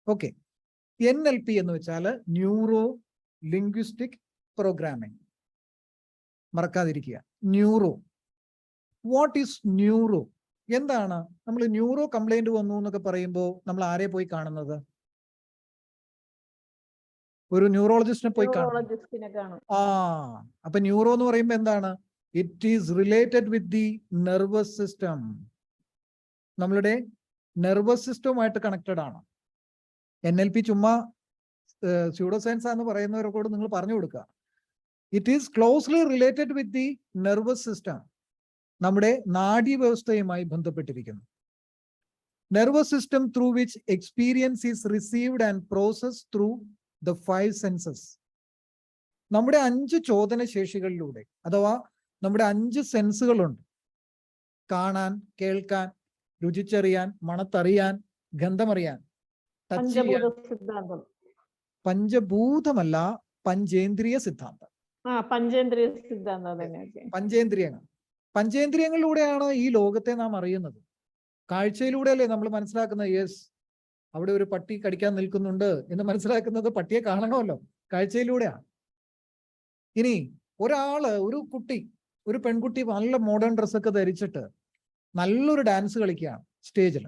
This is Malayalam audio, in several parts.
ഓക്കെ. NLP എന്ന് വെച്ചാൽ ന്യൂറോ ലിംഗ്വിസ്റ്റിക് പ്രോഗ്രാമിംഗ്. മറക്കാതിരിക്കുക. ന്യൂറോ. What is neuro? എന്താണ്? നമ്മൾ ന്യൂറോ കംപ്ലൈന്റ് വന്നു എന്നൊക്കെ പറയുമ്പോൾ നമ്മൾ ആരെ പോയി കാണുന്നത്? ഒരു ന്യൂറോളജിസ്റ്റിനെ പോയി കാണും. അപ്പൊ ന്യൂറോ എന്ന് പറയുമ്പോൾ എന്താണ്? It is related with the nervous system. നമ്മളുടെ നെർവസ് സിസ്റ്റവുമായിട്ട് കണക്റ്റഡ് ആണ്. NLP ചുമ്മാ സ്യൂഡോ സയൻസ് എന്ന് പറയുന്നവരോട് നിങ്ങൾ പറഞ്ഞു കൊടുക്കുക. It is closely related with the nervous system. നമ്മുടെ നാഡീവ്യവസ്ഥയുമായി ബന്ധപ്പെട്ടിരിക്കുന്നു. Nervous system through which experience is received and process through the 5 census. നമ്മുടെ 5 ചോദന ശേഷികളിലൂടെ, അഥവാ നമ്മുടെ 5 സെൻസുകളുണ്ട്. കാണാൻ, കേൾക്കാൻ, രുചിച്ചറിയാൻ, മണത്തറിയാൻ, ഗന്ധമറിയാൻ, ടച്ച് ചെയ്യാൻ. പഞ്ചഭൂതമല്ല, പഞ്ചേന്ദ്രിയ സിദ്ധാന്തം. പഞ്ചേന്ദ്രിയങ്ങൾ. പഞ്ചേന്ദ്രിയങ്ങളിലൂടെയാണ് ഈ ലോകത്തെ നാം അറിയുന്നത്. കാഴ്ചയിലൂടെയല്ലേ നമ്മൾ മനസ്സിലാക്കുന്നത് യെസ് അവിടെ ഒരു പട്ടി കടിക്കാൻ നിൽക്കുന്നുണ്ട് എന്ന് മനസ്സിലാക്കുന്നത് പട്ടിയെ കാണണമല്ലോ, കാഴ്ചയിലൂടെയാണ്. ഇനി ഒരു കുട്ടി, ഒരു പെൺകുട്ടി നല്ല മോഡേൺ ഡ്രസ്സൊക്കെ ധരിച്ചിട്ട് നല്ലൊരു ഡാൻസ് കളിക്കുകയാണ് സ്റ്റേജിൽ.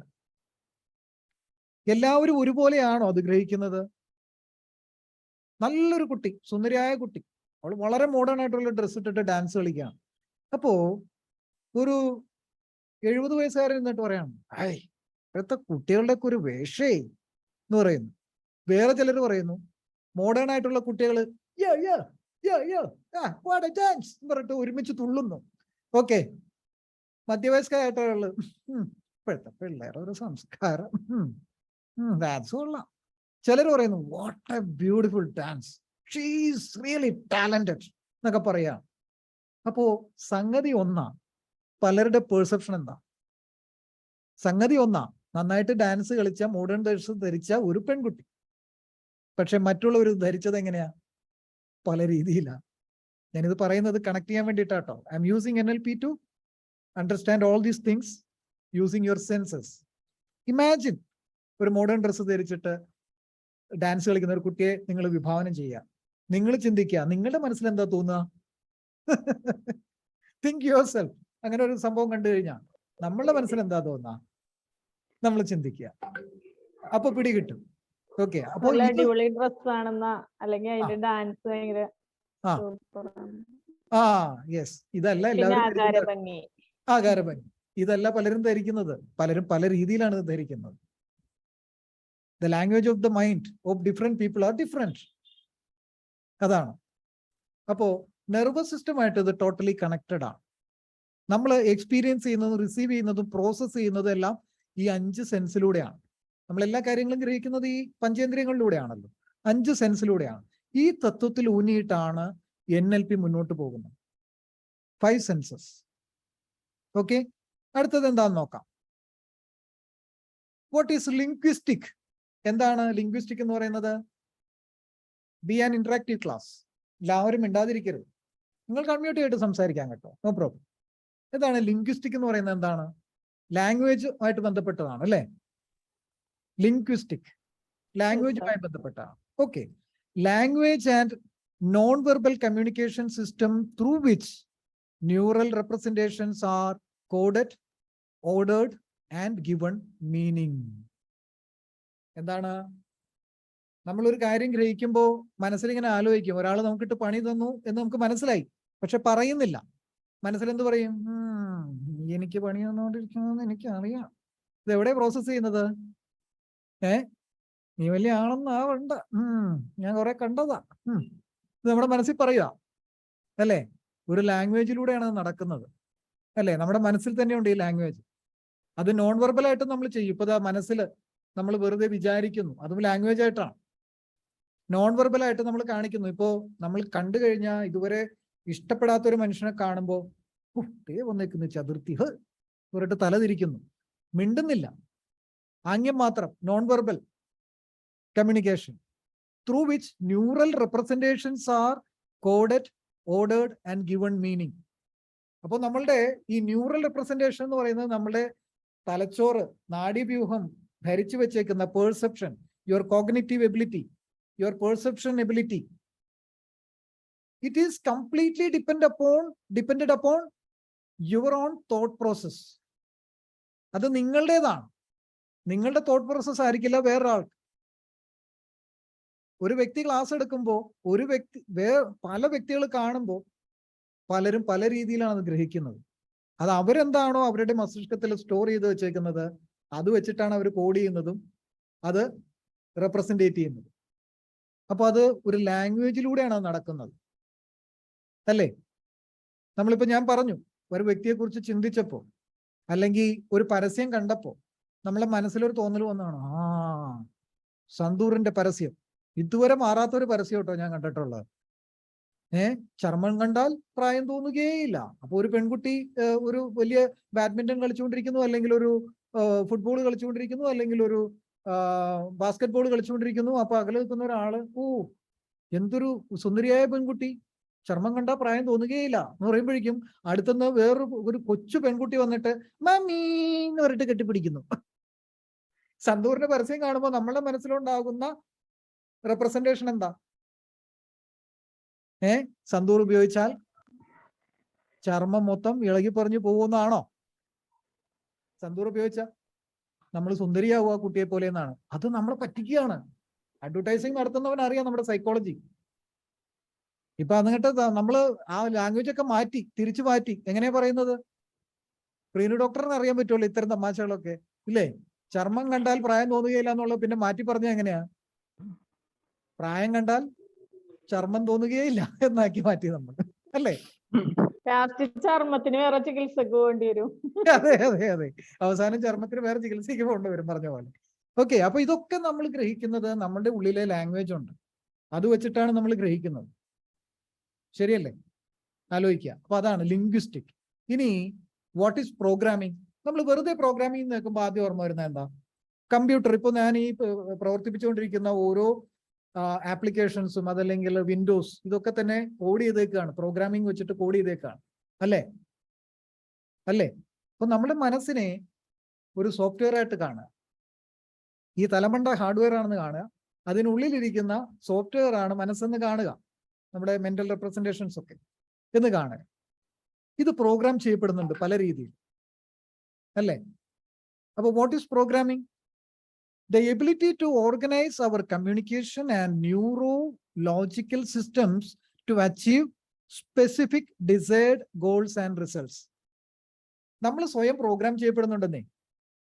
എല്ലാവരും ഒരുപോലെയാണോ അത് ഗ്രഹിക്കുന്നത്? നല്ലൊരു കുട്ടി, സുന്ദരിയായ കുട്ടി, അവൾ വളരെ മോഡേൺ ആയിട്ടുള്ള ഡ്രസ്സ് ഇട്ടിട്ട് ഡാൻസ് കളിക്കുകയാണ്. അപ്പോ ഒരു 70 വയസ്സുകാരൻ എന്നിട്ട് പറയാണ്, ഇപ്പോഴത്തെ കുട്ടികളുടെ ഒക്കെ ഒരു വേഷേ എന്ന് പറയുന്നു. വേറെ ചിലർ പറയുന്നു മോഡേൺ ആയിട്ടുള്ള കുട്ടികൾ പറഞ്ഞിട്ട് ഒരുമിച്ച് തുള്ളുന്നു. ഓക്കെ. മധ്യവയസ്കരായിട്ടുള്ള ഇപ്പോഴത്തെ പിള്ളേരുടെ ഒരു സംസ്കാരം, ഡാൻസ് കൊള്ളാം. ചിലർ പറയുന്നു what A beautiful dance, she is really talented എന്നൊക്കെ പറയാം. അപ്പോ സംഗതി ഒന്നാ, പലരുടെ പെർസെപ്ഷൻ എന്താ? സംഗതി ഒന്നാ, നന്നായിട്ട് ഡാൻസ് കളിച്ച മോഡേൺ ഡ്രസ് ധരിച്ച ഒരു പെൺകുട്ടി. പക്ഷെ മറ്റുള്ളവർ ധരിച്ചത് എങ്ങനെയാ? പല രീതിയിലാണ്. ഞാനിത് പറയുന്നത് കണക്ട് ചെയ്യാൻ വേണ്ടിയിട്ടാട്ടോ. I am using NLP to understand all these things using your senses. Imagine ഒരു മോഡേൺ ഡ്രസ്സ് ധരിച്ചിട്ട് ഡാൻസ് കളിക്കുന്ന ഒരു കുട്ടിയെ നിങ്ങൾ വിഭാവനം ചെയ്യുക. നിങ്ങൾ ചിന്തിക്കുക, നിങ്ങളുടെ മനസ്സിൽ എന്താ തോന്നുക? Think your self. അങ്ങനെ ഒരു സംഭവം കണ്ടു കഴിഞ്ഞാൽ നമ്മളുടെ മനസ്സിൽ എന്താ തോന്നുക? നമ്മൾ ചിന്തിക്കുക, അപ്പൊ പിടികിട്ടും. ഓക്കെ. അപ്പൊ യെസ്, ഇതല്ല എല്ലാവരും ആകാരഭംഗി. ഇതല്ല പലരും ധരിക്കുന്നത്. പലരും പല രീതിയിലാണ് ഇത് ധരിക്കുന്നത്. The language of the mind of different people are different. അതാണ്. അപ്പോ നെർവസ് സിസ്റ്റമായിട്ട് ഇത് ടോട്ടലി കണക്റ്റഡ് ആണ്. നമ്മൾ എക്സ്പീരിയൻസ് ചെയ്യുന്നതും റിസീവ് ചെയ്യുന്നതും പ്രോസസ്സ് ചെയ്യുന്നതും എല്ലാം ഈ 5 സെൻസിലൂടെയാണ്. നമ്മൾ എല്ലാ കാര്യങ്ങളും ഗ്രഹിക്കുന്നത് ഈ പഞ്ചേന്ദ്രിയങ്ങളിലൂടെയാണല്ലോ, 5 സെൻസിലൂടെയാണ്. ഈ തത്വത്തിൽ ഊന്നിയിട്ടാണ് NLP മുന്നോട്ട് പോകുന്നത്. 5 സെൻസസ്. ഓക്കെ. അടുത്തത് എന്താണെന്ന് നോക്കാം. What is linguistic? എന്താണ് ലിംഗ്വിസ്റ്റിക് എന്ന് പറയുന്നത്? B an interactive class. എല്ലാവരും മിണ്ടാതിരിക്കരുത്. നിങ്ങൾക്ക് അൺമ്യൂട്ട് ചെയ്തിട്ട് സംസാരിക്കാൻ കേട്ടോ, നോ പ്രോബ്ലം. എന്താണ് ലിംഗ്വിസ്റ്റിക് എന്ന് പറയുന്നത്? എന്താണ്? ലാംഗ്വേജ് ആയിട്ട് ബന്ധപ്പെട്ടതാണ് അല്ലേ? ലിംഗ്വിസ്റ്റിക് ലാംഗ്വേജുമായി ബന്ധപ്പെട്ടാണ്. Okay. Language and non verbal communication system through which neural representations are coded, ordered and given meaning. എന്താണ്? നമ്മളൊരു കാര്യം ഗ്രഹിക്കുമ്പോൾ മനസ്സിലിങ്ങനെ ആലോചിക്കും, ഒരാൾ നമുക്കിട്ട് പണി തന്നു എന്ന് നമുക്ക് മനസ്സിലായി, പക്ഷെ പറയുന്നില്ല. മനസ്സിലെന്ത് പറയും? എനിക്ക് പണി തന്നുകൊണ്ടിരിക്കുന്നതെന്ന് എനിക്കറിയാം. ഇത് എവിടെ പ്രോസസ് ചെയ്യുന്നത്? നീ വലിയ ആളെന്നാവണ്ട, ഞാൻ കുറെ കണ്ടതാ. ഇത് നമ്മുടെ മനസ്സിൽ പറയുക അല്ലേ? ഒരു ലാംഗ്വേജിലൂടെയാണ് നടക്കുന്നത് അല്ലേ? നമ്മുടെ മനസ്സിൽ തന്നെയുണ്ട് ഈ ലാംഗ്വേജ്. അത് നോൺ വെർബലായിട്ട് നമ്മൾ ചെയ്യും. ഇപ്പൊ മനസ്സിൽ നമ്മൾ വെറുതെ വിചാരിക്കുന്നു, അതും ലാംഗ്വേജ് ആയിട്ടാണ്. നോൺ വെർബലായിട്ട് നമ്മൾ കാണിക്കുന്നു. ഇപ്പോ നമ്മൾ കണ്ടു കഴിഞ്ഞാൽ ഇതുവരെ ഇഷ്ടപ്പെടാത്തൊരു മനുഷ്യനെ കാണുമ്പോൾ വന്നേക്കുന്നു ചതുർത്ഥി പറഞ്ഞിട്ട് തലതിരിക്കുന്നു, മിണ്ടുന്നില്ല, ആംഗ്യം മാത്രം. Non verbal communication through which neural representations are coded, ordered and given meaning. അപ്പോൾ നമ്മളുടെ ഈ ന്യൂറൽ റെപ്രസെന്റേഷൻ എന്ന് പറയുന്നത് നമ്മളുടെ തലച്ചോറ്, നാഡീവ്യൂഹം ധരിച്ചു വെച്ചേക്കുന്ന പേഴ്സെപ്ഷൻ, your cognitive ability, your perception ability. It is completely dependent upon your own thought process. അത് നിങ്ങളുടേതാണ്. നിങ്ങളുടെ തോട്ട് പ്രോസസ് ആയിരിക്കില്ല വേറൊരാൾക്ക്. ഒരു വ്യക്തി ക്ലാസ് എടുക്കുമ്പോൾ പല വ്യക്തികൾ കാണുമ്പോൾ പലരും പല രീതിയിലാണ് അത് ഗ്രഹിക്കുന്നത്. അത് അവരെന്താണോ അവരുടെ മസ്തിഷ്കത്തിൽ സ്റ്റോർ ചെയ്ത് വെച്ചേക്കുന്നത് അത് വെച്ചിട്ടാണ് അവർ കോഡ് ചെയ്യുന്നതും അത് റെപ്രസെന്റേറ്റ് ചെയ്യുന്നത്. അപ്പൊ അത് ഒരു ലാംഗ്വേജിലൂടെയാണ് അത് നടക്കുന്നത്, അല്ലേ? നമ്മളിപ്പോ ഞാൻ പറഞ്ഞു, ഒരു വ്യക്തിയെ കുറിച്ച് ചിന്തിച്ചപ്പോ അല്ലെങ്കിൽ ഒരു പരസ്യം കണ്ടപ്പോ നമ്മളെ മനസ്സിലൊരു തോന്നൽ വന്നതാണ്, സന്തൂറിന്റെ പരസ്യം ഇതുവരെ മാറാത്തൊരു പരസ്യം കേട്ടോ ഞാൻ കണ്ടിട്ടുള്ളത്. ചർമ്മം കണ്ടാൽ പ്രായം തോന്നുകയേയില്ല. അപ്പൊ ഒരു പെൺകുട്ടി ഒരു വലിയ ബാഡ്മിന്റൺ കളിച്ചുകൊണ്ടിരിക്കുന്നു, അല്ലെങ്കിൽ ഒരു ഫുട്ബോൾ കളിച്ചുകൊണ്ടിരിക്കുന്നു, അല്ലെങ്കിൽ ഒരു ബാസ്കറ്റ് ബോൾ കളിച്ചുകൊണ്ടിരിക്കുന്നു. അപ്പൊ അകലെ നിൽക്കുന്ന ഒരാള്, എന്തൊരു സുന്ദരിയായ പെൺകുട്ടി, ചർമ്മം കണ്ടാൽ പ്രായം തോന്നുകയില്ല എന്ന് പറയുമ്പോഴേക്കും അടുത്തുനിന്ന് വേറൊരു കൊച്ചു പെൺകുട്ടി വന്നിട്ട് മമ്മീ എന്ന് പറഞ്ഞിട്ട് കെട്ടിപ്പിടിക്കുന്നു. സന്തൂറിന്റെ പരസ്യം കാണുമ്പോൾ നമ്മളുടെ മനസ്സിലുണ്ടാകുന്ന റെപ്രസെന്റേഷൻ എന്താ? സന്തൂർ ഉപയോഗിച്ചാൽ ചർമ്മം മൊത്തം ഇളകി പറഞ്ഞു പോകുന്നതാണോ? സന്തൂർ ഉപയോഗിച്ച നമ്മൾ സുന്ദരിയാവുക കുട്ടിയെ പോലെ എന്നാണ്. അത് നമ്മളെ പറ്റിക്കുകയാണ്. അഡ്വർടൈസിങ് നടത്തുന്നവൻ അറിയാം നമ്മുടെ സൈക്കോളജി. ഇപ്പൊ എന്നിട്ട് നമ്മള് ആ ലാംഗ്വേജ് ഒക്കെ മാറ്റി, തിരിച്ചു മാറ്റി. എങ്ങനെയാ പറയുന്നത്? പ്രീനു ഡോക്ടറിന് അറിയാൻ പറ്റുമല്ലോ ഇത്തരം തമാശകളൊക്കെ, ഇല്ലേ? ചർമ്മം കണ്ടാൽ പ്രായം തോന്നുകയില്ല എന്നുള്ളത് പിന്നെ മാറ്റി പറഞ്ഞ എങ്ങനെയാ? പ്രായം കണ്ടാൽ ചർമ്മം തോന്നുകയില്ല എന്നാക്കി മാറ്റി നമ്മൾ, അല്ലേ? ചർമ്മത്തിന് വേറെ ചികിത്സക്ക് വേണ്ടി വരും. അതെ അതെ അതെ, അവസാനം ചർമ്മത്തിന് വേറെ ചികിത്സയ്ക്ക് കൊണ്ടുവരും പറഞ്ഞ പോലെ. ഓക്കെ, അപ്പൊ ഇതൊക്കെ നമ്മൾ ഗ്രഹിക്കുന്നത് നമ്മുടെ ഉള്ളിലെ ലാംഗ്വേജ് ഉണ്ട്, അത് വെച്ചിട്ടാണ് നമ്മൾ ഗ്രഹിക്കുന്നത്. ശരിയല്ലേ? ആലോചിക്കുക. അപ്പൊ അതാണ് ലിംഗ്വിസ്റ്റിക്. ഇനി വാട്ട് ഈസ് പ്രോഗ്രാമിംഗ്? നമ്മൾ വെറുതെ പ്രോഗ്രാമിംഗ് നോക്കുമ്പോൾ ആദ്യം ഓർമ്മ വരുന്നത് എന്താ? കമ്പ്യൂട്ടർ. ഇപ്പോൾ ഞാൻ ഈ പ്രവർത്തിപ്പിച്ചുകൊണ്ടിരിക്കുന്ന ഓരോ ആപ്ലിക്കേഷൻസും അതല്ലെങ്കിൽ വിൻഡോസ് ഇതൊക്കെ തന്നെ കോഡ് ചെയ്തേക്കാണ്, പ്രോഗ്രാമിംഗ് വെച്ചിട്ട് കോഡ് ചെയ്തേക്കാണ്, അല്ലേ? അപ്പൊ നമ്മുടെ മനസ്സിനെ ഒരു സോഫ്റ്റ്വെയർ ആയിട്ട് കാണുക. ഈ തലമണ്ട ഹാർഡ്വെയർ ആണെന്ന് കാണുക, അതിനുള്ളിലിരിക്കുന്ന സോഫ്റ്റ്വെയർ ആണ് മനസ്സെന്ന് കാണുക, നമ്മുടെ മെന്റൽ റെപ്രസെന്റേഷൻസ് ഒക്കെ എന്ന് കാണുക. ഇത് പ്രോഗ്രാം ചെയ്യപ്പെടുന്നുണ്ട് പല രീതിയിൽ, അല്ലേ? അപ്പൊ what is programming? The ability to organize our communication and neurological systems to achieve specific desired goals and results. നമ്മൾ സ്വയം പ്രോഗ്രാം ചെയ്യപ്പെടുന്നുണ്ടെന്നേ.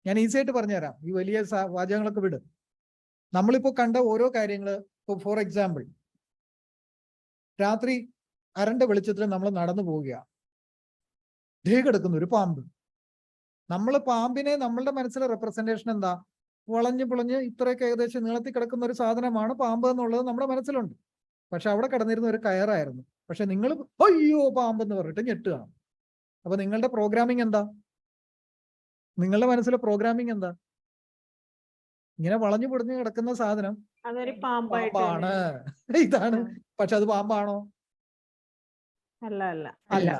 ഞാൻ ഈസി ആയിട്ട് പറഞ്ഞുതരാം, ഈ വലിയ വാചകങ്ങളൊക്കെ വിട്. നമ്മളിപ്പോ കണ്ട ഓരോ കാര്യങ്ങള്, ഇപ്പോൾ ഫോർ എക്സാമ്പിൾ, രാത്രി അരണ്ട വെളിച്ചത്തിൽ നമ്മൾ നടന്നു പോവുകയാണ്, ദേ കിടക്കുന്നു ഒരു പാമ്പ്. നമ്മൾ പാമ്പിനെ നമ്മളുടെ മനസ്സിലെ റെപ്രസെന്റേഷൻ എന്താ? വളഞ്ഞു പൊളഞ്ഞ് ഇത്രയൊക്കെ ഏകദേശം നീളത്തിൽ കിടക്കുന്ന ഒരു സാധനമാണ് പാമ്പ് എന്നുള്ളത് നമ്മുടെ മനസ്സിലുണ്ട്. പക്ഷെ അവിടെ കിടന്നിരുന്ന ഒരു കയറായിരുന്നു. പക്ഷെ നിങ്ങൾ അയ്യോ പാമ്പ് എന്ന് പറഞ്ഞിട്ട് ഞെട്ടുകയാണ്. അപ്പൊ നിങ്ങളുടെ പ്രോഗ്രാമിംഗ് എന്താ? നിങ്ങളുടെ മനസ്സിലെ പ്രോഗ്രാമിംഗ് എന്താ? ഇങ്ങനെ വളഞ്ഞു പൊടിഞ്ഞ് കിടക്കുന്ന സാധനം പാമ്പാണ്, ഇതാണ്. പക്ഷെ അത് പാമ്പാണോ? അല്ല.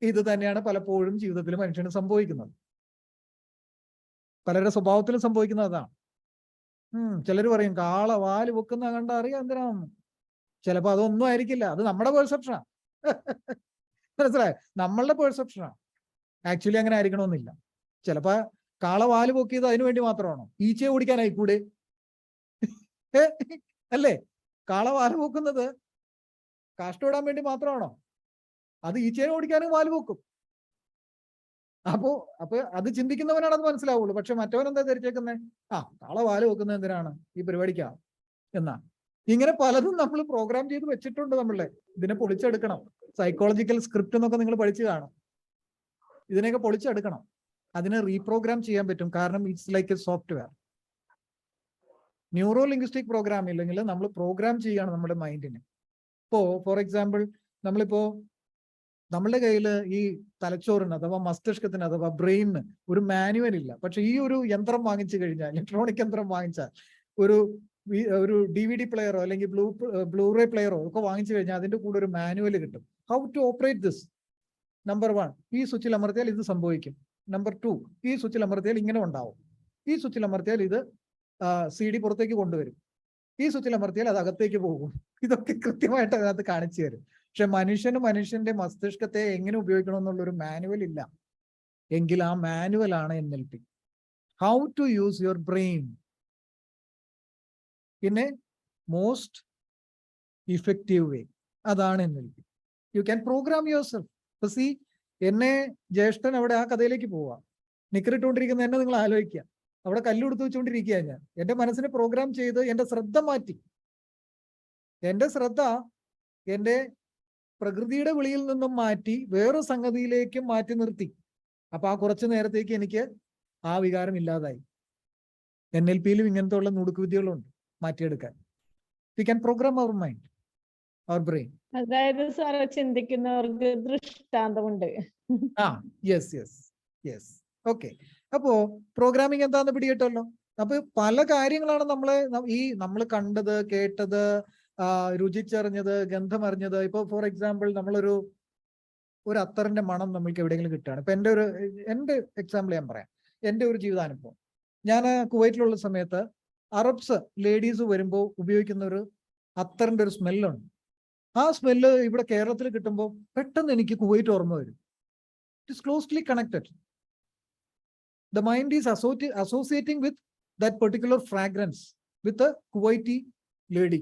ഇത് തന്നെയാണ് പലപ്പോഴും ജീവിതത്തിൽ മനുഷ്യന് സംഭവിക്കുന്നത്. പലരുടെ സ്വഭാവത്തിലും സംഭവിക്കുന്നത് അതാണ്. ചിലർ പറയും കാള വാല് വെക്കുന്ന കണ്ട അറിയാം എന്തിനാണെന്ന്. ചിലപ്പോ അതൊന്നും ആയിരിക്കില്ല, അത് നമ്മുടെ പെർസെപ്ഷനാണ്. മനസ്സിലായോ? നമ്മളുടെ പെർസെപ്ഷനാണ്. ആക്ച്വലി അങ്ങനെ ആയിരിക്കണമെന്നില്ല. ചിലപ്പോ കാള വാല് പൊക്കിയത് അതിനു വേണ്ടി മാത്രമാണോ? ഈച്ചയെ ഓടിക്കാനായിക്കൂടെ? അല്ലേ? കാള വാല് പൊക്കുന്നത് കാഷ്ടോടാൻ വേണ്ടി മാത്രമാണോ? അത് ഈച്ചയെ ഓടിക്കാനും വാല് പൊക്കും. അപ്പൊ അത് ചിന്തിക്കുന്നവനാണ് അത് മനസ്സിലാവുള്ളൂ. പക്ഷെ മറ്റവൻ എന്താ ധരിച്ചേക്കുന്നത്? കാള വാല് വെക്കുന്നത് എന്തിനാണ്? ഈ പരിപാടിക്കാ എന്നാ. ഇങ്ങനെ പലതും നമ്മൾ പ്രോഗ്രാം ചെയ്ത് വെച്ചിട്ടുണ്ട് നമ്മളെ. ഇതിനെ പൊളിച്ചെടുക്കണം. സൈക്കോളജിക്കൽ സ്ക്രിപ്റ്റ് എന്നൊക്കെ നിങ്ങൾ പഠിച്ചു കാണും. ഇതിനെയൊക്കെ പൊളിച്ചെടുക്കണം. അതിനെ റീപ്രോഗ്രാം ചെയ്യാൻ പറ്റും. കാരണം it's like A software. Neuro linguistic programme ഇല്ലെങ്കിൽ നമ്മൾ പ്രോഗ്രാം ചെയ്യുകയാണ് നമ്മുടെ മൈൻഡിനെ. ഇപ്പോ ഫോർ എക്സാമ്പിൾ, നമ്മളുടെ കയ്യിൽ ഈ തലച്ചോറിന് അഥവാ മസ്തിഷ്കത്തിന് അഥവാ ബ്രെയിനിന് ഒരു മാനുവൽ ഇല്ല. പക്ഷെ ഈ ഒരു യന്ത്രം വാങ്ങിച്ചു കഴിഞ്ഞാൽ, ഇലക്ട്രോണിക് യന്ത്രം വാങ്ങിച്ചാൽ, ഒരു DVD പ്ലെയറോ അല്ലെങ്കിൽ ബ്ലൂറേ പ്ലെയറോ ഒക്കെ വാങ്ങിച്ചു കഴിഞ്ഞാൽ അതിന്റെ കൂടെ ഒരു മാനുവൽ കിട്ടും. How to operate this. Number 1, ഈ സ്വിച്ചിൽ അമർത്തിയാൽ ഇത് സംഭവിക്കും. നമ്പർ 2, ഈ സ്വിച്ചിൽ അമർത്തിയാൽ ഇങ്ങനെ ഉണ്ടാവും. ഈ സ്വിച്ചിൽ അമർത്തിയാൽ ഇത് CD പുറത്തേക്ക് കൊണ്ടുവരും. ഈ സ്വിച്ചിൽ അമർത്തിയാൽ അത് അകത്തേക്ക് പോകും. ഇതൊക്കെ കൃത്യമായിട്ട് അതിനകത്ത് കാണിച്ചു തരും. പക്ഷെ മനുഷ്യന്റെ മസ്തിഷ്കത്തെ എങ്ങനെ ഉപയോഗിക്കണം എന്നുള്ളൊരു മാനുവൽ ഇല്ല. എങ്കിൽ ആ മാനുവൽ ആണ് NLP. How to use your brain in a most effective way. അതാണ് NLP. You can program yourself. ഇപ്പൊ സി, എന്നെ ജ്യേഷ്ഠൻ അവിടെ ആ കഥയിലേക്ക് പോവാം, നിക്കറിട്ടുകൊണ്ടിരിക്കുന്ന എന്നെ നിങ്ങൾ ആലോചിക്കുക. അവിടെ കല്ലുകൊടുത്ത് വെച്ചുകൊണ്ടിരിക്കുക ഞാൻ. എന്റെ മനസ്സിനെ പ്രോഗ്രാം ചെയ്ത് എന്റെ ശ്രദ്ധ മാറ്റി. എന്റെ ശ്രദ്ധ എന്റെ പ്രകൃതിയുടെ വിളിയിൽ നിന്നും മാറ്റി വേറെ സംഗതിയിലേക്ക് മാറ്റി നിർത്തി. അപ്പൊ ആ കുറച്ചു നേരത്തേക്ക് എനിക്ക് ആ വികാരം ഇല്ലാതായി. NLPയിലും ഇങ്ങനത്തെ ഉള്ള നുടുക്കുവിദ്യകളുണ്ട് മാറ്റിയെടുക്കാൻ. We can program our mind, our brain. അതായത് സാറ് ചിന്തിക്കുന്നവർക്ക് ദൃഷ്ടാന്തമുണ്ട്. യെസ്. ഓക്കെ. അപ്പോ പ്രോഗ്രാമിംഗ് എന്താന്ന് പിടികിട്ടല്ലോ. അപ്പൊ പല കാര്യങ്ങളാണ് നമ്മൾ കണ്ടത്, കേട്ടത്, രുചിച്ചറിഞ്ഞത്, ഗന്ധമറിഞ്ഞത്. ഇപ്പൊ ഫോർ എക്സാമ്പിൾ നമ്മളൊരു അത്തറിന്റെ മണം നമ്മൾക്ക് എവിടെയെങ്കിലും കിട്ടുകയാണ്. ഇപ്പൊ എന്റെ എക്സാമ്പിൾ ഞാൻ പറയാം. എന്റെ ഒരു ജീവിതാനുഭവം. ഞാൻ കുവൈറ്റിലുള്ള സമയത്ത് അറബ്സ് ലേഡീസ് വരുമ്പോൾ ഉപയോഗിക്കുന്ന ഒരു അത്തറിന്റെ ഒരു സ്മെല്ലുണ്ട്. ആ സ്മെല്ല് ഇവിടെ കേരളത്തിൽ കിട്ടുമ്പോൾ പെട്ടെന്ന് എനിക്ക് കുവൈറ്റ് ഓർമ്മ വരും. It is closely connected. The mind is associating with that particular fragrance with a Kuwaiti lady.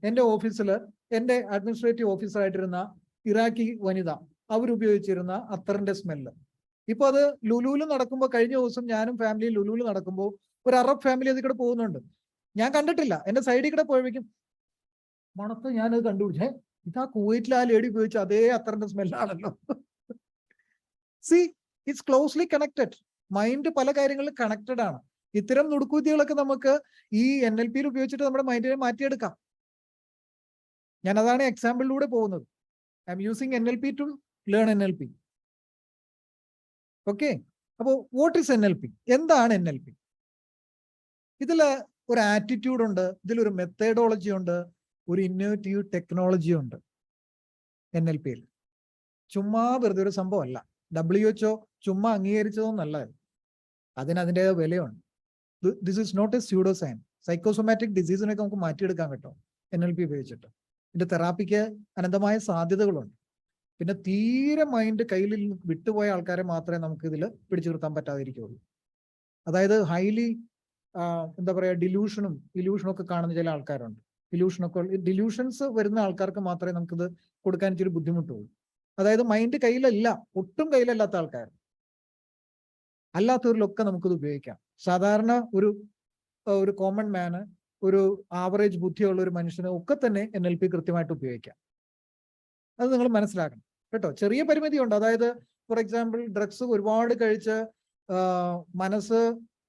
എൻ്റെ ഓഫീസിൽ എൻ്റെ അഡ്മിനിസ്ട്രേറ്റീവ് ഓഫീസറായിട്ടിരുന്ന ഇറാഖി വനിത അവരുപയോഗിച്ചിരുന്ന അത്തറിന്റെ സ്മെല്ല്. ഇപ്പൊ അത് ലുലുവിൽ നടക്കുമ്പോൾ, കഴിഞ്ഞ ദിവസം ഞാനും ഫാമിലി ലുലുവിൽ നടക്കുമ്പോൾ ഒരു അറബ് ഫാമിലി അതിൽ കൂടെ പോകുന്നുണ്ട്. ഞാൻ കണ്ടിട്ടില്ല, എന്റെ സൈഡിൽ കൂടെ പോയപ്പോഴേക്കും മണത്ത് ഞാനത് കണ്ടുപിടിച്ചേ, ഇതാ കുവൈറ്റിൽ ആ ലേഡി ഉപയോഗിച്ച അതേ അത്തറിന്റെ സ്മെല്ലാണല്ലോ. See, it's closely connected. Mind പല കാര്യങ്ങളിലും കണക്റ്റഡ് ആണ്. ഇത്തരം നുടുക്കുവിദ്യകളൊക്കെ നമുക്ക് ഈ NLPയിൽ ഉപയോഗിച്ചിട്ട് നമ്മുടെ മൈൻഡിനെ മാറ്റിയെടുക്കാം. ഞാൻ അതാണ് എക്സാമ്പിളിലൂടെ പോകുന്നത്. I am using NLP to learn NLP. ഓക്കെ. അപ്പോൾ വാട്ട് ഈസ് NLP? എന്താണ് NLP? ഇതിൽ ഒരു ആറ്റിറ്റ്യൂഡ് ഉണ്ട്, ഇതിലൊരു മെത്തേഡോളജി ഉണ്ട്, ഒരു ഇന്നോവേറ്റീവ് ടെക്നോളജി ഉണ്ട് NLPയിൽ. ചുമ്മാ വെറുതെ ഒരു സംഭവമല്ല. WHO ചുമ്മാ അംഗീകരിച്ചതൊന്നല്ല. അതിൻ്റെ വിലയുണ്ട്. This is not a pseudo science. Psychosomatic ഡിസീസിനൊക്കെ നമുക്ക് മാറ്റിയെടുക്കാൻ പറ്റും NLP ഉപയോഗിച്ചിട്ട്. ഇതിന്റെ തെറാപ്പിക്ക് അനന്തമായ സാധ്യതകളുണ്ട്. പിന്നെ തീരെ മൈൻഡ് കയ്യിൽ വിട്ടുപോയ ആൾക്കാരെ മാത്രമേ നമുക്ക് ഇതിൽ പിടിച്ചു നിർത്താൻ പറ്റാതിരിക്കുകയുള്ളൂ. അതായത് ഹൈലി എന്താ പറയുക, ഇലൂഷനും ഒക്കെ കാണുന്ന ചില ആൾക്കാരുണ്ട്. ഡിലൂഷൻസ് വരുന്ന ആൾക്കാർക്ക് മാത്രമേ നമുക്കിത് കൊടുക്കാൻ ഇച്ചിരി ബുദ്ധിമുട്ടുള്ളൂ. അതായത് മൈൻഡ് കയ്യിലല്ല, ഒട്ടും കയ്യിലല്ലാത്ത ആൾക്കാർ. അല്ലാത്തവരിലൊക്കെ നമുക്കിത് ഉപയോഗിക്കാം. സാധാരണ ഒരു കോമൺ മാന്, ഒരു ആവറേജ് ബുദ്ധിയുള്ള ഒരു മനുഷ്യന് ഒക്കെ തന്നെ NLP കൃത്യമായിട്ട് ഉപയോഗിക്കാം. അത് നിങ്ങൾ മനസ്സിലാക്കണം കേട്ടോ. ചെറിയ പരിമിതിയുണ്ട്. അതായത് ഫോർ എക്സാമ്പിൾ ഡ്രഗ്സ് ഒരുപാട് കഴിച്ച് മനസ്സ്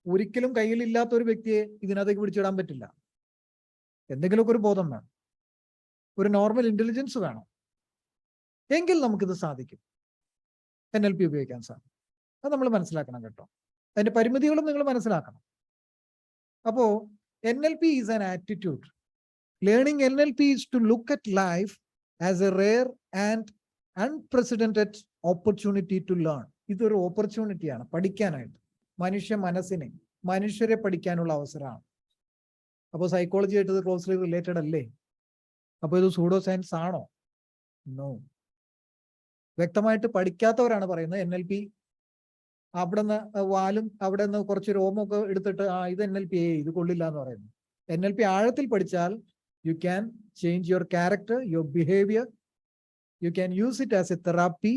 ഒരിക്കലും കയ്യിലില്ലാത്ത ഒരു വ്യക്തിയെ ഇതിനകത്തേക്ക് പിടിച്ചിടാൻ പറ്റില്ല. എന്തെങ്കിലുമൊക്കെ ഒരു ബോധം വേണം, ഒരു നോർമൽ ഇന്റലിജൻസ് വേണം. എങ്കിൽ നമുക്കിത് സാധിക്കും, NLP ഉപയോഗിക്കാൻ സാധിക്കും. അത് നമ്മൾ മനസ്സിലാക്കണം കേട്ടോ. അതിന്റെ പരിമിതികളും നിങ്ങൾ മനസ്സിലാക്കണം. അപ്പോ NLP is an attitude. Learning NLP is to look at life as a rare and unprecedented opportunity to learn. ഇതൊരു ഓപ്പർച്യൂണിറ്റിയാണ് പഠിക്കാനായിട്ട്. മനുഷ്യരെ പഠിക്കാനുള്ള അവസരമാണ്. അപ്പോൾ സൈക്കോളജി ആയിട്ട് ഇത് ക്ലോസ്ലി റിലേറ്റഡ് അല്ലേ? അപ്പോൾ ഇത് സൂഡോ സയൻസ് ആണോ? നോ. വ്യക്തമായിട്ട് പഠിക്കാത്തവരാണ് പറയുന്നത് NLP അവിടെ നിന്ന് വാലും അവിടെ നിന്ന് കുറച്ച് രോമൊക്കെ എടുത്തിട്ട് ഇത് NLP ഇത് കൊള്ളില്ല എന്ന് പറയുന്നു. NLP ആഴത്തിൽ പഠിച്ചാൽ you can change your character, your behaviour. You can use it as A therapy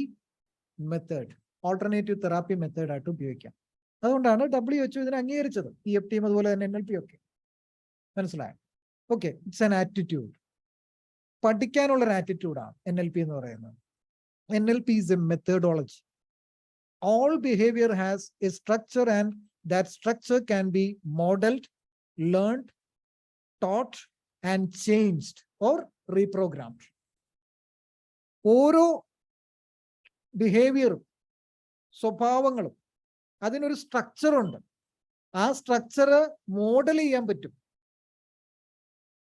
method, alternative therapy method ആയിട്ട് ഉപയോഗിക്കാം. അതുകൊണ്ടാണ് WHO ഇതിനെ അംഗീകരിച്ചത്, EFT അതുപോലെ തന്നെ NLP ഒക്കെ. മനസ്സിലായോ? ഓക്കെ. It's an attitude. പഠിക്കാനുള്ളൊരു ആറ്റിറ്റ്യൂഡാണ് NLP എന്ന് പറയുന്നത്. NLP is a methodology. All behavior has a structure, and that structure can be modeled, learned, taught, and changed or reprogrammed. ഓരോ ബിഹേവിയറും സ്വഭാവങ്ങളും അതിനൊരു സ്ട്രക്ചറുണ്ട്. ആ സ്ട്രക്ചർ മോഡൽ ചെയ്യാൻ പറ്റും,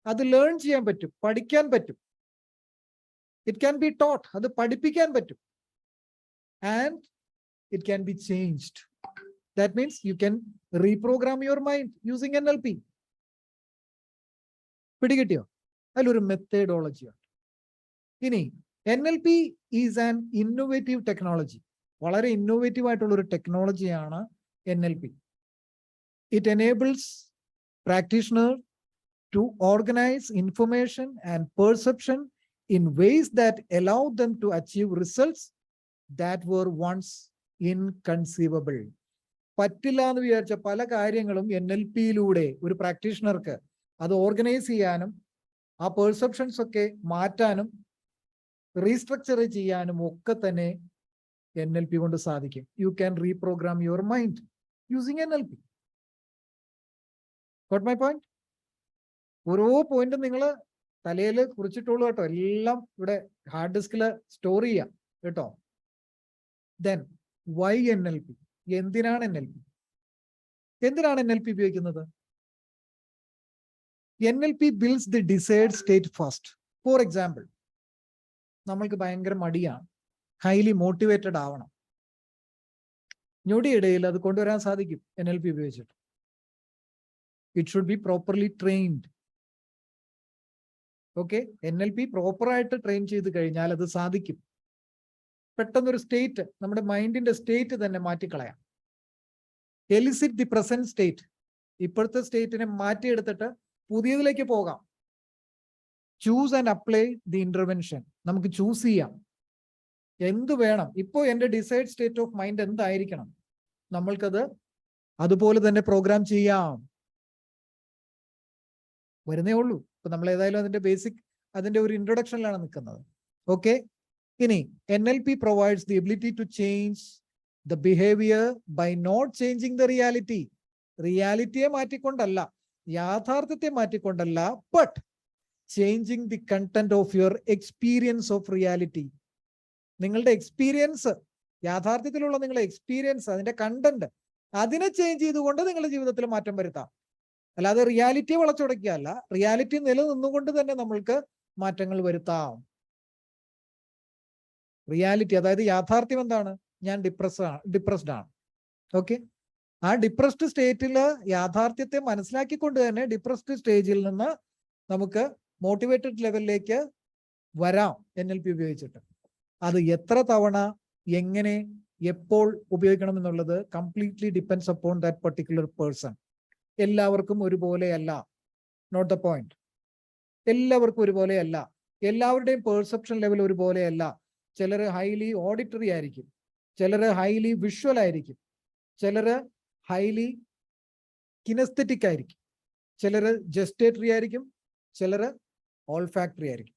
അത് ലേൺ ചെയ്യാൻ പറ്റും, പഠിക്കാൻ പറ്റും. It can be taught, അത് പഠിപ്പിക്കാൻ പറ്റും. And it can be changed. That means you can reprogram your mind using NLP. പിടികിട്ടിയോ? അതിലൊരു മെത്തേഡോളജി ഉണ്ട്. ഇനി NLP is an innovative technology. വളരെ ഇന്നോവേറ്റീവ് ആയിട്ടുള്ള ഒരു ടെക്നോളജിയാണ് NLP. It enables practitioner to organize information and perception in ways that allow them to achieve results that were once inconceivable. പറ്റില്ല എന്ന് വിചാരിച്ച പല കാര്യങ്ങളും NLP-യിലൂടെ ഒരു പ്രാക്ടീഷണർക്ക് അത് ഓർഗനൈസ് ചെയ്യാനും ആ പെർസെപ്ഷൻസ് ഒക്കെ മാറ്റാനും റീസ്ട്രക്ചർ ചെയ്യാനും ഒക്കെ തന്നെ NLP കൊണ്ട് സാധിക്കും. You can reprogram your mind using NLP. Got my point? ഓരോ പോയിന്റും നിങ്ങൾ തലയിൽ കുറിച്ചിട്ടുള്ളൂ കേട്ടോ. എല്ലാം ഇവിടെ ഹാർഡ് ഡിസ്കിൽ സ്റ്റോർ ചെയ്യാം കേട്ടോ. Then why NLP? എന്തിനാണ് NLP? എന്തിനാണ് NLP ഉപയോഗിക്കുന്നത്? NLP builds the desired state first. For example, നമ്മൾക്ക് ഭയങ്കര മടിയാണ്, ഹൈലി മോട്ടിവേറ്റഡ് ആവണം. ഞൊടിയിടയിൽ അത് കൊണ്ടുവരാൻ സാധിക്കും NLP ഉപയോഗിച്ചിട്ട്. It should be properly trained. Okay, NLP പ്രോപ്പറായിട്ട് ട്രെയിൻ ചെയ്ത് കഴിഞ്ഞാൽ അത് സാധിക്കും. പെട്ടെന്നൊരു സ്റ്റേറ്റ്, നമ്മുടെ മൈൻഡിന്റെ സ്റ്റേറ്റ് തന്നെ മാറ്റിക്കളയാം. എലിസിറ്റ് ദി പ്രസന്റ് സ്റ്റേറ്റ്, ഇപ്പോഴത്തെ സ്റ്റേറ്റിനെ മാറ്റിയെടുത്തിട്ട് പുതിയതിലേക്ക് പോകാം. Choose and apply the intervention. നമുക്ക് ചൂസ് ചെയ്യാം എന്ത് വേണം. ഇപ്പോൾ എൻ്റെ ഡിസൈഡ് സ്റ്റേറ്റ് ഓഫ് മൈൻഡ് എന്തായിരിക്കണം, നമ്മൾക്കത് അതുപോലെ തന്നെ പ്രോഗ്രാം ചെയ്യാം. വരുന്നേ ഉള്ളൂ. ഇപ്പൊ നമ്മൾ ഏതായാലും അതിന്റെ ഒരു ഇൻട്രൊഡക്ഷനിലാണ് നിൽക്കുന്നത്. ഓക്കെ, ഇനി NLP provides the ability to change the behavior by not changing the reality. റിയാലിറ്റിയെ മാറ്റിക്കൊണ്ടല്ല, യാഥാർത്ഥ്യത്തെ മാറ്റിക്കൊണ്ടല്ല, but changing the content of your experience of reality. നിങ്ങളുടെ എക്സ്പീരിയൻസ്, യാഥാർത്ഥ്യത്തിലുള്ള നിങ്ങളുടെ എക്സ്പീരിയൻസ്, അതിന്റെ കണ്ടന്റ്, അതിനെ ചേഞ്ച് ചെയ്തുകൊണ്ട് നിങ്ങളുടെ ജീവിതത്തിൽ മാറ്റം വരുത്താം. അല്ലാതെ റിയാലിറ്റിയെ വളച്ചൊടക്കുകയല്ല, റിയാലിറ്റി നിലനിന്നുകൊണ്ട് തന്നെ നമ്മൾക്ക് മാറ്റങ്ങൾ വരുത്താം. റിയാലിറ്റി, അതായത് യാഥാർത്ഥ്യം എന്താണ്? ഞാൻ ഡിപ്രസ്ഡ് ആണ്. ഓക്കെ, ആ ഡിപ്രസ്ഡ് സ്റ്റേറ്റിൽ യാഥാർത്ഥ്യത്തെ മനസ്സിലാക്കിക്കൊണ്ട് തന്നെ ഡിപ്രസ്ഡ് സ്റ്റേജിൽ നിന്ന് നമുക്ക് മോട്ടിവേറ്റഡ് ലെവലിലേക്ക് വരാം NLP ഉപയോഗിച്ചിട്ട്. അത് എത്ര തവണ, എങ്ങനെ, എപ്പോൾ ഉപയോഗിക്കണം എന്നുള്ളത് completely depends upon that particular person. എല്ലാവർക്കും ഒരുപോലെയല്ല. Not the point. എല്ലാവർക്കും ഒരുപോലെയല്ല. എല്ലാവരുടെയും പെർസെപ്ഷൻ ലെവൽ ഒരുപോലെയല്ല. ചിലർ ഹൈലി ഓഡിറ്ററി ആയിരിക്കും, ചിലർ ഹൈലി വിഷ്വൽ ആയിരിക്കും, ചിലർ ഹൈലി കിനസ്തെറ്റിക് ആയിരിക്കും, ചിലർ ജസ്റ്റേറ്ററി ആയിരിക്കും, ചിലർ ഓൾഫാക്ടറി ആയിരിക്കും.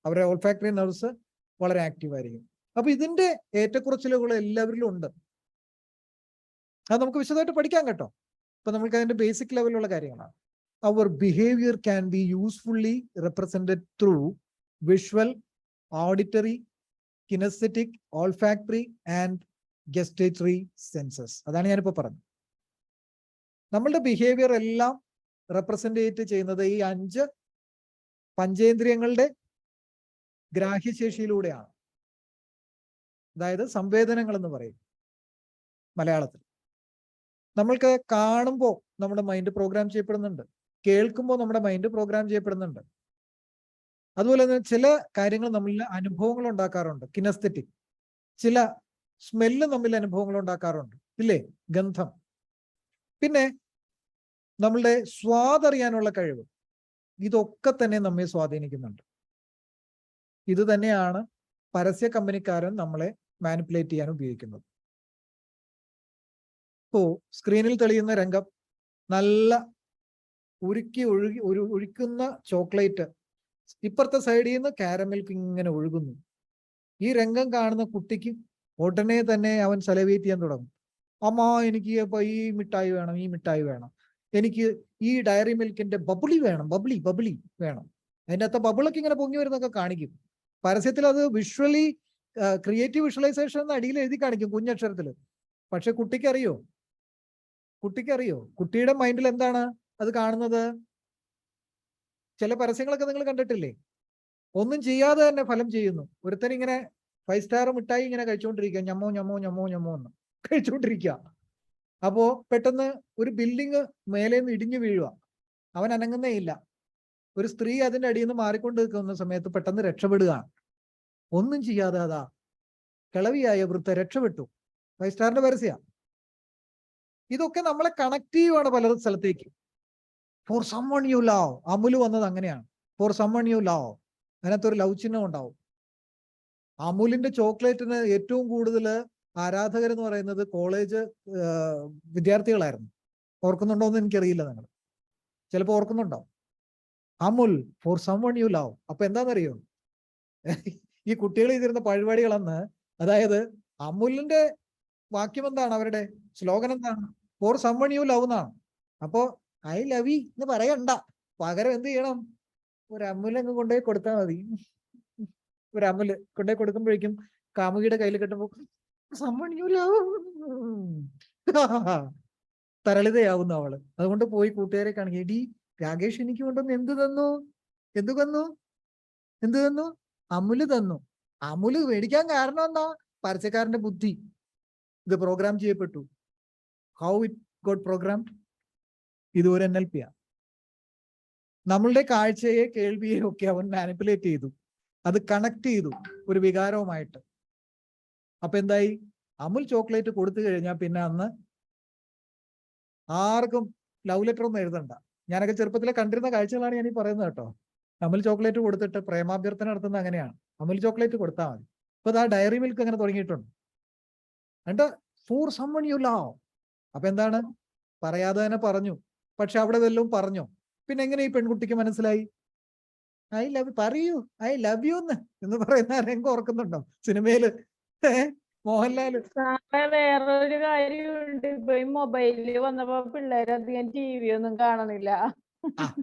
അവരുടെ ഓൾഫാക്ടറി നെർവ്സ് വളരെ ആക്റ്റീവ് ആയിരിക്കും. അപ്പൊ ഇതിന്റെ ഏറ്റക്കുറച്ചിലുകൾ എല്ലാവരിലും ഉണ്ട്. അത് നമുക്ക് വിശദമായിട്ട് പഠിക്കാം കേട്ടോ. അപ്പൊ നമുക്ക് അതിന്റെ ബേസിക് ലെവലിലുള്ള കാര്യങ്ങളാണ്. Our behaviour can be usefully represented through visual, auditory, kinesthetic, olfactory and gustatory senses. അതാണ് ഞാനിപ്പോ പറഞ്ഞത്. നമ്മളുടെ ബിഹേവിയർ എല്ലാം റെപ്രസെന്റേറ്റ് ചെയ്യുന്നത് ഈ 5 പഞ്ചേന്ദ്രിയങ്ങളുടെ ഗ്രാഹ്യശേഷിയിലൂടെയാണ്. അതായത് സംവേദനങ്ങൾ എന്ന് പറയും മലയാളത്തിൽ. നമ്മൾക്ക് കാണുമ്പോൾ നമ്മുടെ മൈൻഡ് പ്രോഗ്രാം ചെയ്യപ്പെടുന്നുണ്ട്, കേൾക്കുമ്പോൾ നമ്മുടെ മൈൻഡ് പ്രോഗ്രാം ചെയ്യപ്പെടുന്നുണ്ട്. അതുപോലെ തന്നെ ചില കാര്യങ്ങൾ നമ്മളിൽ അനുഭവങ്ങൾ ഉണ്ടാക്കാറുണ്ട്, കിനസ്തെറ്റിക്. ചില സ്മെല്ല് നമ്മളിൽ അനുഭവങ്ങൾ ഉണ്ടാക്കാറുണ്ട്, ഇല്ലേ, ഗന്ധം. പിന്നെ നമ്മളുടെ സ്വാദറിയാനുള്ള കഴിവ്, ഇതൊക്കെ തന്നെ നമ്മെ സ്വാധീനിക്കുന്നുണ്ട്. ഇത് തന്നെയാണ് പരസ്യ കമ്പനിക്കാരൻ നമ്മളെ മാനിപ്പുലേറ്റ് ചെയ്യാൻ ഉപയോഗിക്കുന്നത്. ഇപ്പോ സ്ക്രീനിൽ തെളിയുന്ന രംഗം നല്ല ഒഴിക്കുന്ന ചോക്ലേറ്റ്, ഇപ്പുറത്തെ സൈഡിൽ നിന്ന് കാരമൽക്ക് ഇങ്ങനെ ഒഴുകുന്നു. ഈ രംഗം കാണുന്ന കുട്ടിക്ക് ഉടനെ തന്നെ അവൻ സെലിബ്രേറ്റ് ചെയ്യാൻ തുടങ്ങും. അമ്മ, എനിക്ക് ഇപ്പൊ ഈ മിഠായി വേണം, ഈ മിഠായി വേണം, എനിക്ക് ഈ ഡയറി മിൽക്കിന്റെ ബബിളി വേണം, ബബിളി വേണം. അതിൻ്റെ അകത്ത് ബബിളൊക്കെ ഇങ്ങനെ പൊങ്ങി വരുന്നൊക്കെ കാണിക്കും. പരസ്യത്തിൽ അത് വിഷ്വലി ക്രിയേറ്റീവ് വിഷ്വലൈസേഷൻ എന്ന് അടിയിൽ എഴുതി കാണിക്കും കുഞ്ഞക്ഷരത്തിൽ. പക്ഷെ കുട്ടിക്കറിയോ? കുട്ടിയുടെ മൈൻഡിൽ എന്താണ് അത് കാണുന്നത്? ചില പരസ്യങ്ങളൊക്കെ നിങ്ങൾ കണ്ടിട്ടില്ലേ? ഒന്നും ചെയ്യാതെ തന്നെ ഫലം ചെയ്യുന്നു. ഒരുത്തൻ ഇങ്ങനെ 5 സ്റ്റാർ മിഠായി ഇങ്ങനെ കഴിച്ചുകൊണ്ടിരിക്കുക, ഞമ്മോ എന്ന് കഴിച്ചുകൊണ്ടിരിക്കുക. അപ്പോ പെട്ടെന്ന് ഒരു ബിൽഡിങ് മേലേന്ന് ഇടിഞ്ഞു വീഴുക, അവൻ അനങ്ങുന്നേ ഇല്ല. ഒരു സ്ത്രീ അതിന്റെ അടിയിൽ നിന്ന് മാറിക്കൊണ്ട് നിൽക്കുന്ന സമയത്ത് പെട്ടെന്ന് രക്ഷപ്പെടുകയാണ്. ഒന്നും ചെയ്യാതെ അതാ കിളവിയായ വൃദ്ധ രക്ഷപ്പെട്ടു. 5 സ്റ്റാറിന്റെ പരസ്യ. ഇതൊക്കെ നമ്മളെ കണക്ട് ചെയ്യുവാണ് പല സ്ഥലത്തേക്ക്. Four someone you love, Amul വന്നത് അങ്ങനെയാണ്. ഫോർ സമ്മൺ യു ലവ്, അതിനകത്തൊരു ലവ് ചിഹ്നം ഉണ്ടാവും. അമുലിന്റെ ചോക്ലേറ്റിന് ഏറ്റവും കൂടുതൽ ആരാധകർ എന്ന് പറയുന്നത് കോളേജ് വിദ്യാർത്ഥികളായിരുന്നു. ഓർക്കുന്നുണ്ടോ എന്ന് എനിക്കറിയില്ല, നിങ്ങൾ ചിലപ്പോൾ ഓർക്കുന്നുണ്ടാവും. Amul for someone you love. അപ്പൊ എന്താണെന്നറിയോ, ഈ കുട്ടികൾ ചെയ്തിരുന്ന പരിപാടികളെന്ന്, അതായത് അമുലിന്റെ വാക്യം എന്താണ്, അവരുടെ സ്ലോഗൻ എന്താണ്, ഫോർ സമ്മൺ യു ലവ് എന്നാണ്. അപ്പോ ഐ ലവ് യു എന്ന് പറയണ്ട, പകരം എന്ത് ചെയ്യണം, ഒരു അമുലങ്ങ് കൊണ്ടുപോയി കൊടുത്താൽ മതി. ഒരു അമുല് കൊണ്ടുപോയി കൊടുക്കുമ്പോഴേക്കും കാമുകിയുടെ കയ്യിൽ കിട്ടുമ്പോ സമ്മൺ യു ലവ്, തരളിതയാവുന്നു അവള്. അതുകൊണ്ട് പോയി കൂട്ടുകാരെ കാണിക്കുക, എടി രാകേഷ് എനിക്ക് കൊണ്ടുവന്ന് എന്ത് തന്നു, എന്ത് തന്നു, അമുല് തന്നു. അമുല് മേടിക്കാൻ കാരണം എന്താ, പരസ്യക്കാരന്റെ ബുദ്ധി. ഇത് പ്രോഗ്രാം ചെയ്യപ്പെട്ടു. How it got program? ഇത് ഒരു NLP ആണ്. നമ്മളുടെ കാഴ്ചയെ കേൾവിയെ ഒക്കെ അവൻ മാനിപ്പുലേറ്റ് ചെയ്തു, അത് കണക്ട് ചെയ്തു ഒരു വികാരവുമായിട്ട്. അപ്പൊ എന്തായി, അമുൽ ചോക്ലേറ്റ് കൊടുത്തു കഴിഞ്ഞാൽ പിന്നെ അന്ന് ആർക്കും ലവ് ലെറ്റർ ഒന്നും എഴുതണ്ട. ഞാനൊക്കെ ചെറുപ്പത്തിലെ കണ്ടിരുന്ന കാഴ്ചകളാണ് ഞാൻ ഈ പറയുന്നത് കേട്ടോ. അമുൽ ചോക്ലേറ്റ് കൊടുത്തിട്ട് പ്രേമാഭ്യർത്ഥന നടത്തുന്നത് അങ്ങനെയാണ്. അമുൽ ചോക്ലേറ്റ് കൊടുത്താൽ മതി. ഇപ്പൊ ആ ഡയറി മിൽക്ക് അങ്ങനെ തുടങ്ങിയിട്ടുണ്ട്. എന്നിട്ട് ഫോർ സമ്മൺ യു ലവ്. അപ്പൊ എന്താണ്, പറയാതെ തന്നെ പറഞ്ഞു. പക്ഷെ അവിടെ വല്ലതും പറഞ്ഞോ? പിന്നെ എങ്ങനെ ഈ പെൺകുട്ടിക്ക് മനസ്സിലായി ഐ ലവ്, പറയൂ ഐ ലവ് യു എന്ന് പറയുന്ന ആരെങ്കിലും ഓർക്കുന്നുണ്ടോ സിനിമയില്? മോഹൻലാല്. വേറൊരു കാര്യമുണ്ട്, ഇപ്പൊ ഈ മൊബൈലില് വന്നപ്പോ പിള്ളേരധികം TV ഒന്നും കാണുന്നില്ല.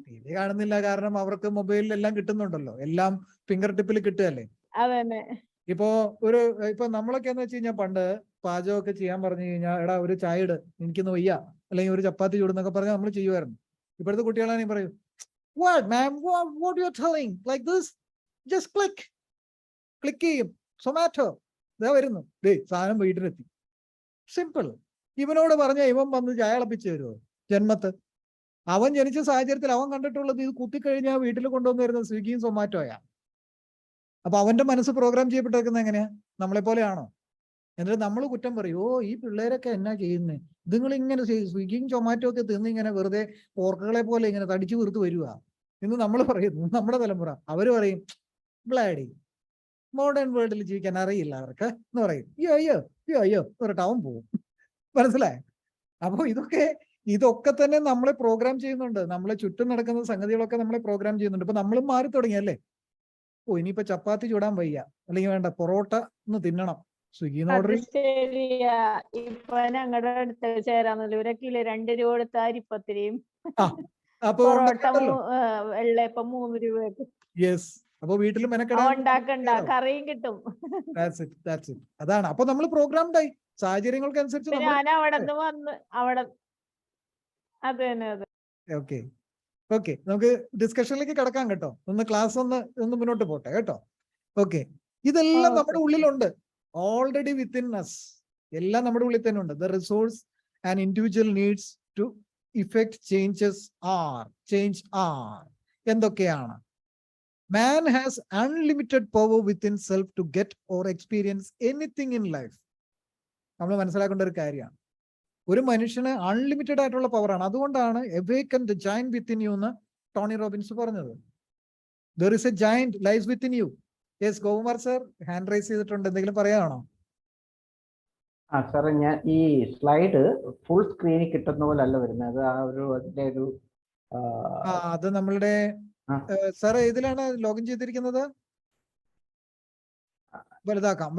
TV കാണുന്നില്ല, കാരണം അവർക്ക് മൊബൈലിൽ എല്ലാം കിട്ടുന്നുണ്ടല്ലോ, എല്ലാം ഫിംഗർ ടിപ്പിൽ കിട്ടുകയല്ലേ. അതന്നെ. ഇപ്പൊ നമ്മളൊക്കെ എന്ന് വെച്ച് കഴിഞ്ഞാൽ പണ്ട് പാചകമൊക്കെ ചെയ്യാൻ പറഞ്ഞു കഴിഞ്ഞാൽ, എടാ ഒരു ചായ ഇട്, എനിക്കൊന്ന് വയ്യ, അല്ലെങ്കിൽ ഒരു ചപ്പാത്തി ചൂടുന്നൊക്കെ പറഞ്ഞാൽ നമ്മൾ ചെയ്യുമായിരുന്നു. ഇപ്പോഴത്തെ കുട്ടികളാണെങ്കിൽ പറയും, what ma'am, what you are telling, like this, just click ചെയ്യും, സൊമാറ്റോ ഇതാ വരുന്നു, സാധനം വീട്ടിലെത്തി. സിമ്പിൾ. ഇവനോട് പറഞ്ഞ ഇവൻ വന്ന് ചായ തിളപ്പിച്ച് തരുമോ? ജന്മത്ത് അവൻ ജനിച്ച സാഹചര്യത്തിൽ അവൻ കണ്ടിട്ടുള്ളത് ഇത് കുത്തിക്കഴിഞ്ഞാൽ വീട്ടിൽ കൊണ്ടുവന്ന് വരുന്നത് സ്വിഗ്ഗിയും സൊമാറ്റോയാ. അപ്പൊ അവന്റെ മനസ്സ് പ്രോഗ്രാം ചെയ്യപ്പെട്ടേക്കുന്നത് എങ്ങനെയാ? നമ്മളെ പോലെയാണോ? എന്നിട്ട് നമ്മൾ കുറ്റം പറയും, ഓ ഈ പിള്ളേരൊക്കെ എന്നാ ചെയ്യുന്നത്, നിങ്ങൾ ഇങ്ങനെ സ്വിഗ്ഗിയും സൊമാറ്റോ ഒക്കെ തിന്ന് ഇങ്ങനെ വെറുതെ പോർക്കുകളെ പോലെ ഇങ്ങനെ തടിച്ചു വീർത്ത് വരുക എന്ന് നമ്മൾ പറയുന്നു. നമ്മുടെ തലമുറ. അവര് പറയും, ബ്ലാഡി മോഡേൺ വേൾഡിൽ ജീവിക്കാൻ അറിയില്ല അവർക്ക് എന്ന് പറയും. അയ്യോ ഒരു ടൗൺ പോവും. മനസ്സിലായോ? അപ്പൊ ഇതൊക്കെ തന്നെ നമ്മളെ പ്രോഗ്രാം ചെയ്യുന്നുണ്ട്. നമ്മളെ ചുറ്റും നടക്കുന്ന സംഗതികളൊക്കെ നമ്മളെ പ്രോഗ്രാം ചെയ്യുന്നുണ്ട്. ഇപ്പൊ നമ്മളും മാറി തുടങ്ങിയല്ലേ. ഓ ഇനിയിപ്പോ ചപ്പാത്തി ചൂടാൻ വയ്യ, അല്ലെങ്കിൽ വേണ്ട പൊറോട്ട ഒന്ന് തിന്നണം, സ്വിഗ്ഗിന്ന് ഓർഡർ. ശരിയാ. ഇപ്പൊ ഞങ്ങളുടെ അടുത്ത് ചേരാന്നൂരൊക്കെ 2 രൂപ കൊടുത്ത അരിപ്പത്തിരിയും പൊറോട്ട വെള്ളയപ്പം 3 രൂപ. യെസ്. അപ്പൊ വീട്ടിൽ ഉണ്ടാക്കണ്ട, കറിയും കിട്ടും. അതാണ്. അപ്പൊ നമ്മൾ പ്രോഗ്രാംഡ് ആയി സാഹചര്യങ്ങൾക്ക് അനുസരിച്ച്. ഞാൻ അവിടെ വന്ന് അത് തന്നെ. ഓക്കെ നമുക്ക് ഡിസ്കഷനിലേക്ക് കിടക്കാം കേട്ടോ. ക്ലാസ് ഒന്ന് മുന്നോട്ട് പോട്ടെ കേട്ടോ. ഓക്കെ, ഇതെല്ലാം നമ്മുടെ ഉള്ളിലുണ്ട്, ഓൾറെഡി വിത്തിൻ us. എല്ലാം നമ്മുടെ ഉള്ളിൽ തന്നെ ഉണ്ട്. The resource and individual needs to effect change are എന്തൊക്കെയാണ്? Man has unlimited power within self to get or experience anything in life. നമ്മൾ മനസ്സിലാക്കേണ്ട ഒരു കാര്യമാണ്. ഒരു മനുഷ്യന് അൺലിമിറ്റഡ് ആയിട്ടുള്ള പവറാണ്. അതുകൊണ്ടാണ് awaken the giant within you എന്ന് ടോണി റോബിൻസ് പറഞ്ഞത്. There is a giant lies within you. Yes, ഗോകുമാർ sir hand raise ചെയ്തിട്ടുണ്ട്. എന്തെങ്കിലും പറയാനാണോ? സാറേ, ഞാൻ ഈ സ്ലൈഡ് ഫുൾ സ്ക്രീനിൽ കിട്ടുന്ന പോലെ അല്ല വരുന്നത്. അതിന്റെ ഒരു അത് നമ്മളുടെ സാർ ഇതിലാണ് ലോഗിൻ ചെയ്തിരിക്കുന്നത്. വലുതാക്കാം.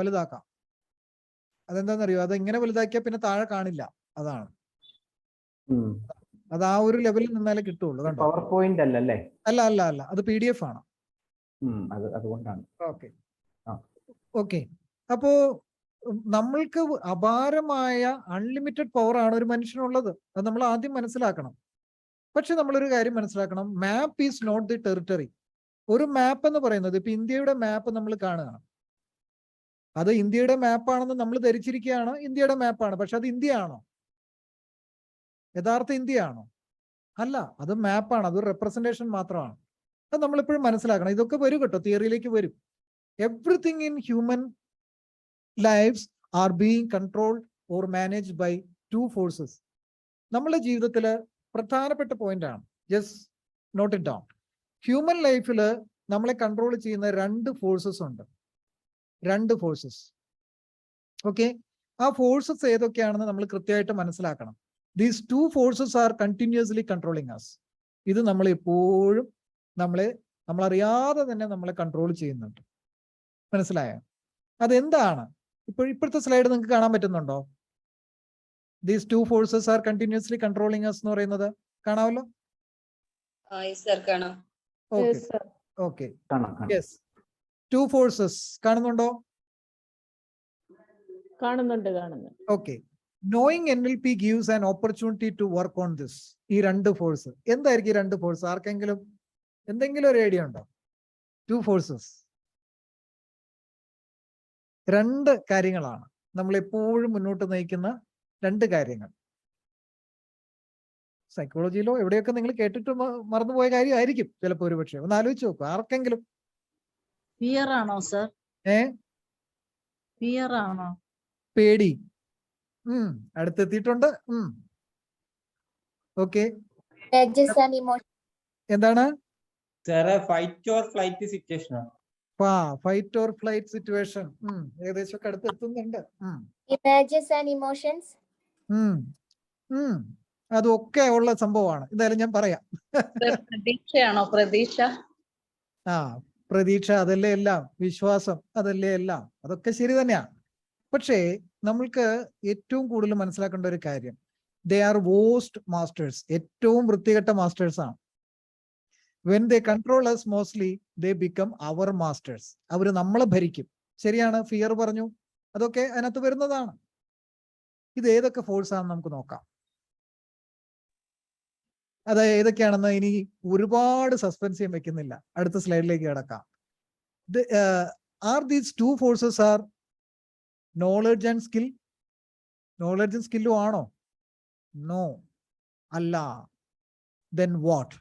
അതെന്താണെന്നറിയോ? അത് ഇങ്ങനെ വലുതാക്കിയാൽ പിന്നെ താഴെ കാണില്ല. അതാണ്. അത് ആ ഒരു ലെവലിൽ നിന്നാലേ കിട്ടുള്ളൂ. പവർ പോയിന്റ് അല്ലല്ലേ? അല്ല, അത് PDF ആണ്. അതുകൊണ്ടാണ്. ഓക്കെ. അപ്പോ നമ്മൾക്ക് അപാരമായ അൺലിമിറ്റഡ് പവർ ആണ് ഒരു മനുഷ്യനുള്ളത്. അത് നമ്മൾ ആദ്യം മനസ്സിലാക്കണം. പക്ഷെ നമ്മളൊരു കാര്യം മനസ്സിലാക്കണം, map is not the territory. ഒരു മാപ്പ് എന്ന് പറയുന്നത്, ഇപ്പൊ ഇന്ത്യയുടെ മാപ്പ് നമ്മൾ കാണുകയാണ്, അത് ഇന്ത്യയുടെ മാപ്പാണെന്ന് നമ്മൾ ധരിച്ചിരിക്കുകയാണ്. ഇന്ത്യയുടെ മാപ്പാണ്. പക്ഷെ അത് ഇന്ത്യ ആണോ? യഥാർത്ഥ ഇന്ത്യ ആണോ? അല്ല, അത് മാപ്പാണ്. അതൊരു റെപ്രസെന്റേഷൻ മാത്രമാണ്. അത് നമ്മളെപ്പോഴും മനസ്സിലാക്കണം. ഇതൊക്കെ വരും കേട്ടോ, തിയറിയിലേക്ക് വരും. Everything in human lifes are being controlled or managed by two forces. നമ്മുടെ ജീവിതത്തിൽ പ്രധാനപ്പെട്ട പോയിന്റ് ആണ്, just note it down. Human ലൈഫിൽ നമ്മളെ കൺട്രോൾ ചെയ്യുന്ന രണ്ട് ഫോഴ്സസ് ഉണ്ട്, രണ്ട് ഫോഴ്സസ്. ഓക്കെ, ആ ഫോഴ്സസ് ഏതൊക്കെയാണെന്ന് നമ്മൾ കൃത്യമായിട്ട് മനസ്സിലാക്കണം. These two forces are continuously controlling us. ഇത് നമ്മൾ എപ്പോഴും നമ്മളറിയാതെ തന്നെ നമ്മളെ കൺട്രോൾ ചെയ്യുന്നുണ്ട്. മനസ്സിലായോ? അതെന്താണ്? ഇപ്പോഴത്തെ സ്ലൈഡ് നിങ്ങൾക്ക് കാണാൻ പറ്റുന്നുണ്ടോ? These two forces are continuously controlling us എന്ന് പറയുന്നത് കാണാമല്ലോ? Okay okay, yes, two forces കാണുന്നുണ്ടോ? കാണുന്നുണ്ട്. Okay, knowing NLP gives an opportunity to work on this. ഈ രണ്ട് ഫോഴ്സ് എന്തായിരിക്കും? ഈ രണ്ട് ഫോഴ്സ് ആർക്കെങ്കിലും എന്തെങ്കിലും ഒരു ഐഡിയ ഉണ്ടോ? ടു ഫോഴ്സസ് രണ്ട് കാര്യങ്ങളാണ് നമ്മൾ എപ്പോഴും മുന്നോട്ട് നയിക്കുന്ന രണ്ട് കാര്യങ്ങൾ. സൈക്കോളജിയിലോ എവിടെയൊക്കെ നിങ്ങൾ കേട്ടിട്ട് മറന്നുപോയ കാര്യമായിരിക്കും ചിലപ്പോൾ, ഒരു പക്ഷേ. ഒന്ന് ആലോചിച്ച് നോക്കൂ, ആർക്കെങ്കിലും. ഫിയർ ആണോ സർ? ഫിയർ ആണോ? പേടി. അടുത്തെത്തിയിട്ടുണ്ട്. ഓക്കെ, എന്താണ്? Fight or flight situation. Fight or flight situation. ഏകദേശം ഒക്കെ അടുത്തെത്തുന്നുണ്ട്. അതൊക്കെ ഉള്ള സംഭവമാണ്. എന്തായാലും ഞാൻ പറയാം. പ്രതീക്ഷയാണോ? പ്രതീക്ഷ അതല്ലേ എല്ലാം, വിശ്വാസം അതല്ലേ എല്ലാം, അതൊക്കെ ശരി തന്നെയാ. പക്ഷേ നമ്മൾക്ക് ഏറ്റവും കൂടുതൽ മനസ്സിലാക്കേണ്ട ഒരു കാര്യം, ദേ ആർ വോസ്റ്റ് മാസ്റ്റേഴ്സ്. ഏറ്റവും വൃത്തികെട്ട മാസ്റ്റേഴ്സ് ആണ്. When they control us mostly they become our masters. അവർ നമ്മളെ ഭരിക്കും. ശരിയാണ്, ഫിയർ പറഞ്ഞു, അതൊക്കെ അതിനകത്ത് വരുന്നതാണ്. ഇത് ഏതൊക്കെ ഫോഴ്സ് ആണെന്ന് നമുക്ക് നോക്കാം. അത് ഏതൊക്കെയാണെന്ന് ഇനി ഒരുപാട് സസ്പെൻസ് ചെയ്യാൻ വെക്കുന്നില്ല, അടുത്ത സ്ലൈഡിലേക്ക് കിടക്കാം. Are these two forces are knowledge and skill? നോളജും സ്കില്ലും ആണോ? നോ, അല്ല. Then what?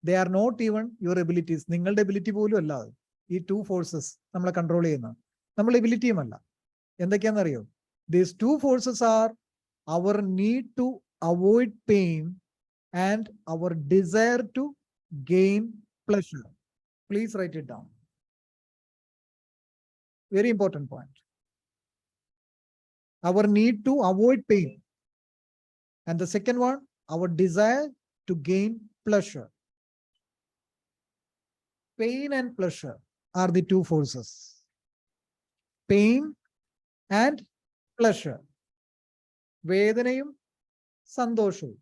They are not even your abilities. നിങ്ങളുടെ എബിലിറ്റി പോലും അല്ല അത്. ഈ ടു ഫോഴ്സസ് നമ്മളെ കൺട്രോൾ ചെയ്യുന്നത് നമ്മളെ എബിലിറ്റിയും അല്ല. എന്തൊക്കെയാണെന്നറിയോ? These two forces are our need to avoid pain and our desire to gain pleasure. Please write it down. Very important point. Our need to avoid pain. And the second one, our desire to gain pleasure. Pain and pleasure are the two forces. Pain and pleasure. വേദനയും സന്തോഷവും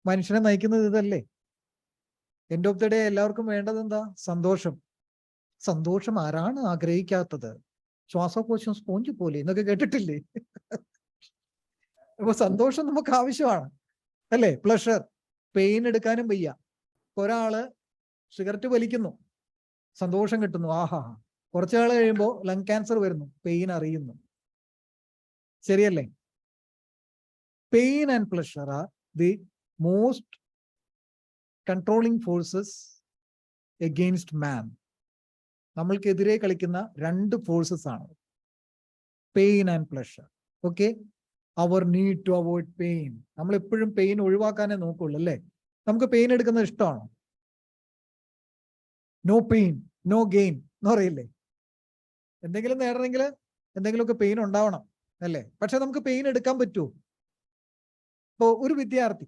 മനുഷ്യനെ നയിക്കുന്നത് ഇതല്ലേ? എൻഡ് ഓഫ് ദി ഡേ എല്ലാവർക്കും വേണ്ടത് എന്താ? സന്തോഷം. സന്തോഷം ആരാണ് ആഗ്രഹിക്കാത്തത്? ശ്വാസകോശം സ്പോഞ്ച് പോലെ എന്നൊക്കെ കേട്ടിട്ടില്ലേ? അപ്പൊ സന്തോഷം നമുക്ക് ആവശ്യമാണ്, അല്ലേ? പ്ലഷർ. പെയിൻ എടുക്കാനും വയ്യ. ഒരാള് സിഗരറ്റ് വലിക്കുന്നു, സന്തോഷം കിട്ടുന്നു, ആഹാ. കുറച്ചാൾ കഴിയുമ്പോൾ ലങ് ക്യാൻസർ വരുന്നു, പെയിൻ അറിയുന്നു. ശരിയല്ലേ? Pain and pleasure are the most controlling forces against man. നമ്മൾക്കെതിരെ കളിക്കുന്ന രണ്ട് ഫോഴ്സസ് ആണ്, pain and pleasure. Okay, our need to avoid pain. നമ്മൾ എപ്പോഴും പെയിൻ ഒഴിവാക്കാനേ നോക്കുള്ളൂ, അല്ലേ? നമുക്ക് പെയിൻ എടുക്കുന്നത് ഇഷ്ടമാണോ? നോ പെയിൻ നോ ഗെയിൻ എന്ന് പറയില്ലേ? എന്തെങ്കിലും നേടണമെങ്കിൽ എന്തെങ്കിലുമൊക്കെ പെയിൻ ഉണ്ടാവണം, അല്ലേ? പക്ഷെ നമുക്ക് പെയിൻ എടുക്കാൻ പറ്റുമോ? ഇപ്പോ ഒരു വിദ്യാർത്ഥി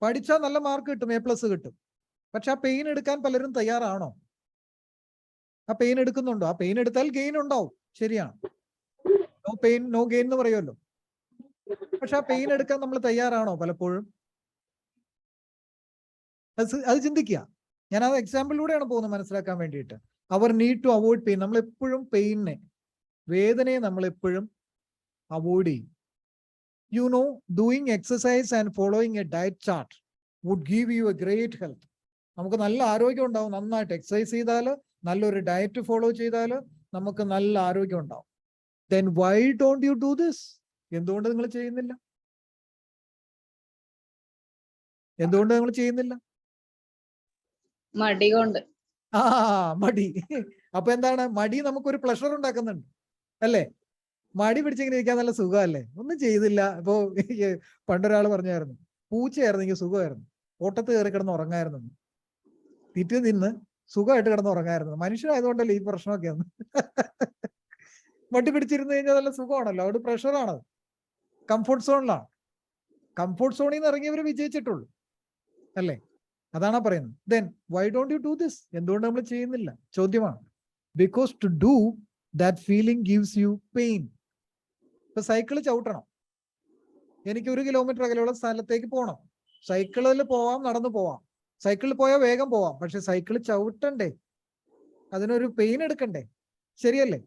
പഠിച്ചാൽ നല്ല മാർക്ക് കിട്ടും, A+ കിട്ടും. പക്ഷെ ആ പെയിൻ എടുക്കാൻ പലരും തയ്യാറാണോ? ആ പെയിൻ എടുക്കുന്നുണ്ടോ? ആ പെയിൻ എടുത്താൽ ഗെയിൻ ഉണ്ടാവും, ശരിയാണ്. നോ പെയിൻ നോ ഗെയിൻ എന്ന് പറയുമല്ലോ. പക്ഷെ ആ പെയിൻ എടുക്കാൻ നമ്മൾ തയ്യാറാണോ പലപ്പോഴും? അത് ചിന്തിക്കുക. ഞാൻ ആ എക്സാമ്പിളിലൂടെയാണ് പോകുന്നത് മനസ്സിലാക്കാൻ വേണ്ടിയിട്ട്. Our need to avoid pain. നമ്മൾ എപ്പോഴും പെയിനെ, വേദനയെ നമ്മൾ എപ്പോഴും അവോയ്ഡ് ചെയ്യും. You know, doing exercise and following a diet chart would give you a great health. നമുക്ക് നല്ല ആരോഗ്യം ഉണ്ടാവും. നന്നായിട്ട് എക്സസൈസ് ചെയ്താൽ, നല്ലൊരു ഡയറ്റ് ഫോളോ ചെയ്താൽ നമുക്ക് നല്ല ആരോഗ്യം ഉണ്ടാവും. Then why don't you do this? എന്തുകൊണ്ട് നിങ്ങൾ ചെയ്യുന്നില്ല? എന്തുകൊണ്ട് നിങ്ങൾ ചെയ്യുന്നില്ല? മടി കൊണ്ട്. ആ മടി. അപ്പൊ എന്താണ് മടി? നമുക്കൊരു പ്ലഷർ ഉണ്ടാക്കുന്നുണ്ട് അല്ലേ? മടി പിടിച്ചിങ്ങനെ ഇരിക്കാൻ നല്ല സുഖമല്ലേ? ഒന്നും ചെയ്തില്ല. ഇപ്പൊ പണ്ടൊരാൾ പറഞ്ഞായിരുന്നു, പൂച്ചയായിരുന്നെങ്കിൽ സുഖമായിരുന്നു, ഓട്ടത്ത് കയറി കിടന്ന് ഉറങ്ങായിരുന്നു, തീറ്റ തിന്ന് സുഖമായിട്ട് കിടന്ന് ഉറങ്ങായിരുന്നു. മനുഷ്യരായതുകൊണ്ടല്ലേ ഈ പ്രശ്നമൊക്കെ ഒന്ന്. മടി പിടിച്ചിരുന്നു കഴിഞ്ഞാൽ നല്ല സുഖമാണല്ലോ. അവിടെ പ്രഷറാണത്. കംഫോർട്ട് സോണിലാണ്. കംഫോർട്ട് സോണിൽ നിന്ന് ഇറങ്ങിയവർ വിജയിച്ചിട്ടുള്ളൂ അല്ലേ? അതാണാ പറയുന്നത്. Then why don't you do this? എന്തുകൊണ്ട് നമ്മൾ ചെയ്യുന്നില്ല ചോദ്യമാണ്. Because to do that feeling gives you pain. ഇപ്പൊ സൈക്കിള് ചവിട്ടണം, എനിക്ക് 1 കിലോമീറ്റർ അകലെയുള്ള സ്ഥലത്തേക്ക് പോകണം. സൈക്കിളിൽ പോവാം, നടന്നു പോവാം. സൈക്കിളിൽ പോയാൽ വേഗം പോവാം. പക്ഷെ സൈക്കിൾ ചവിട്ടണ്ടേ? അതിനൊരു പെയിൻ എടുക്കണ്ടേ? ശരിയല്ലേ?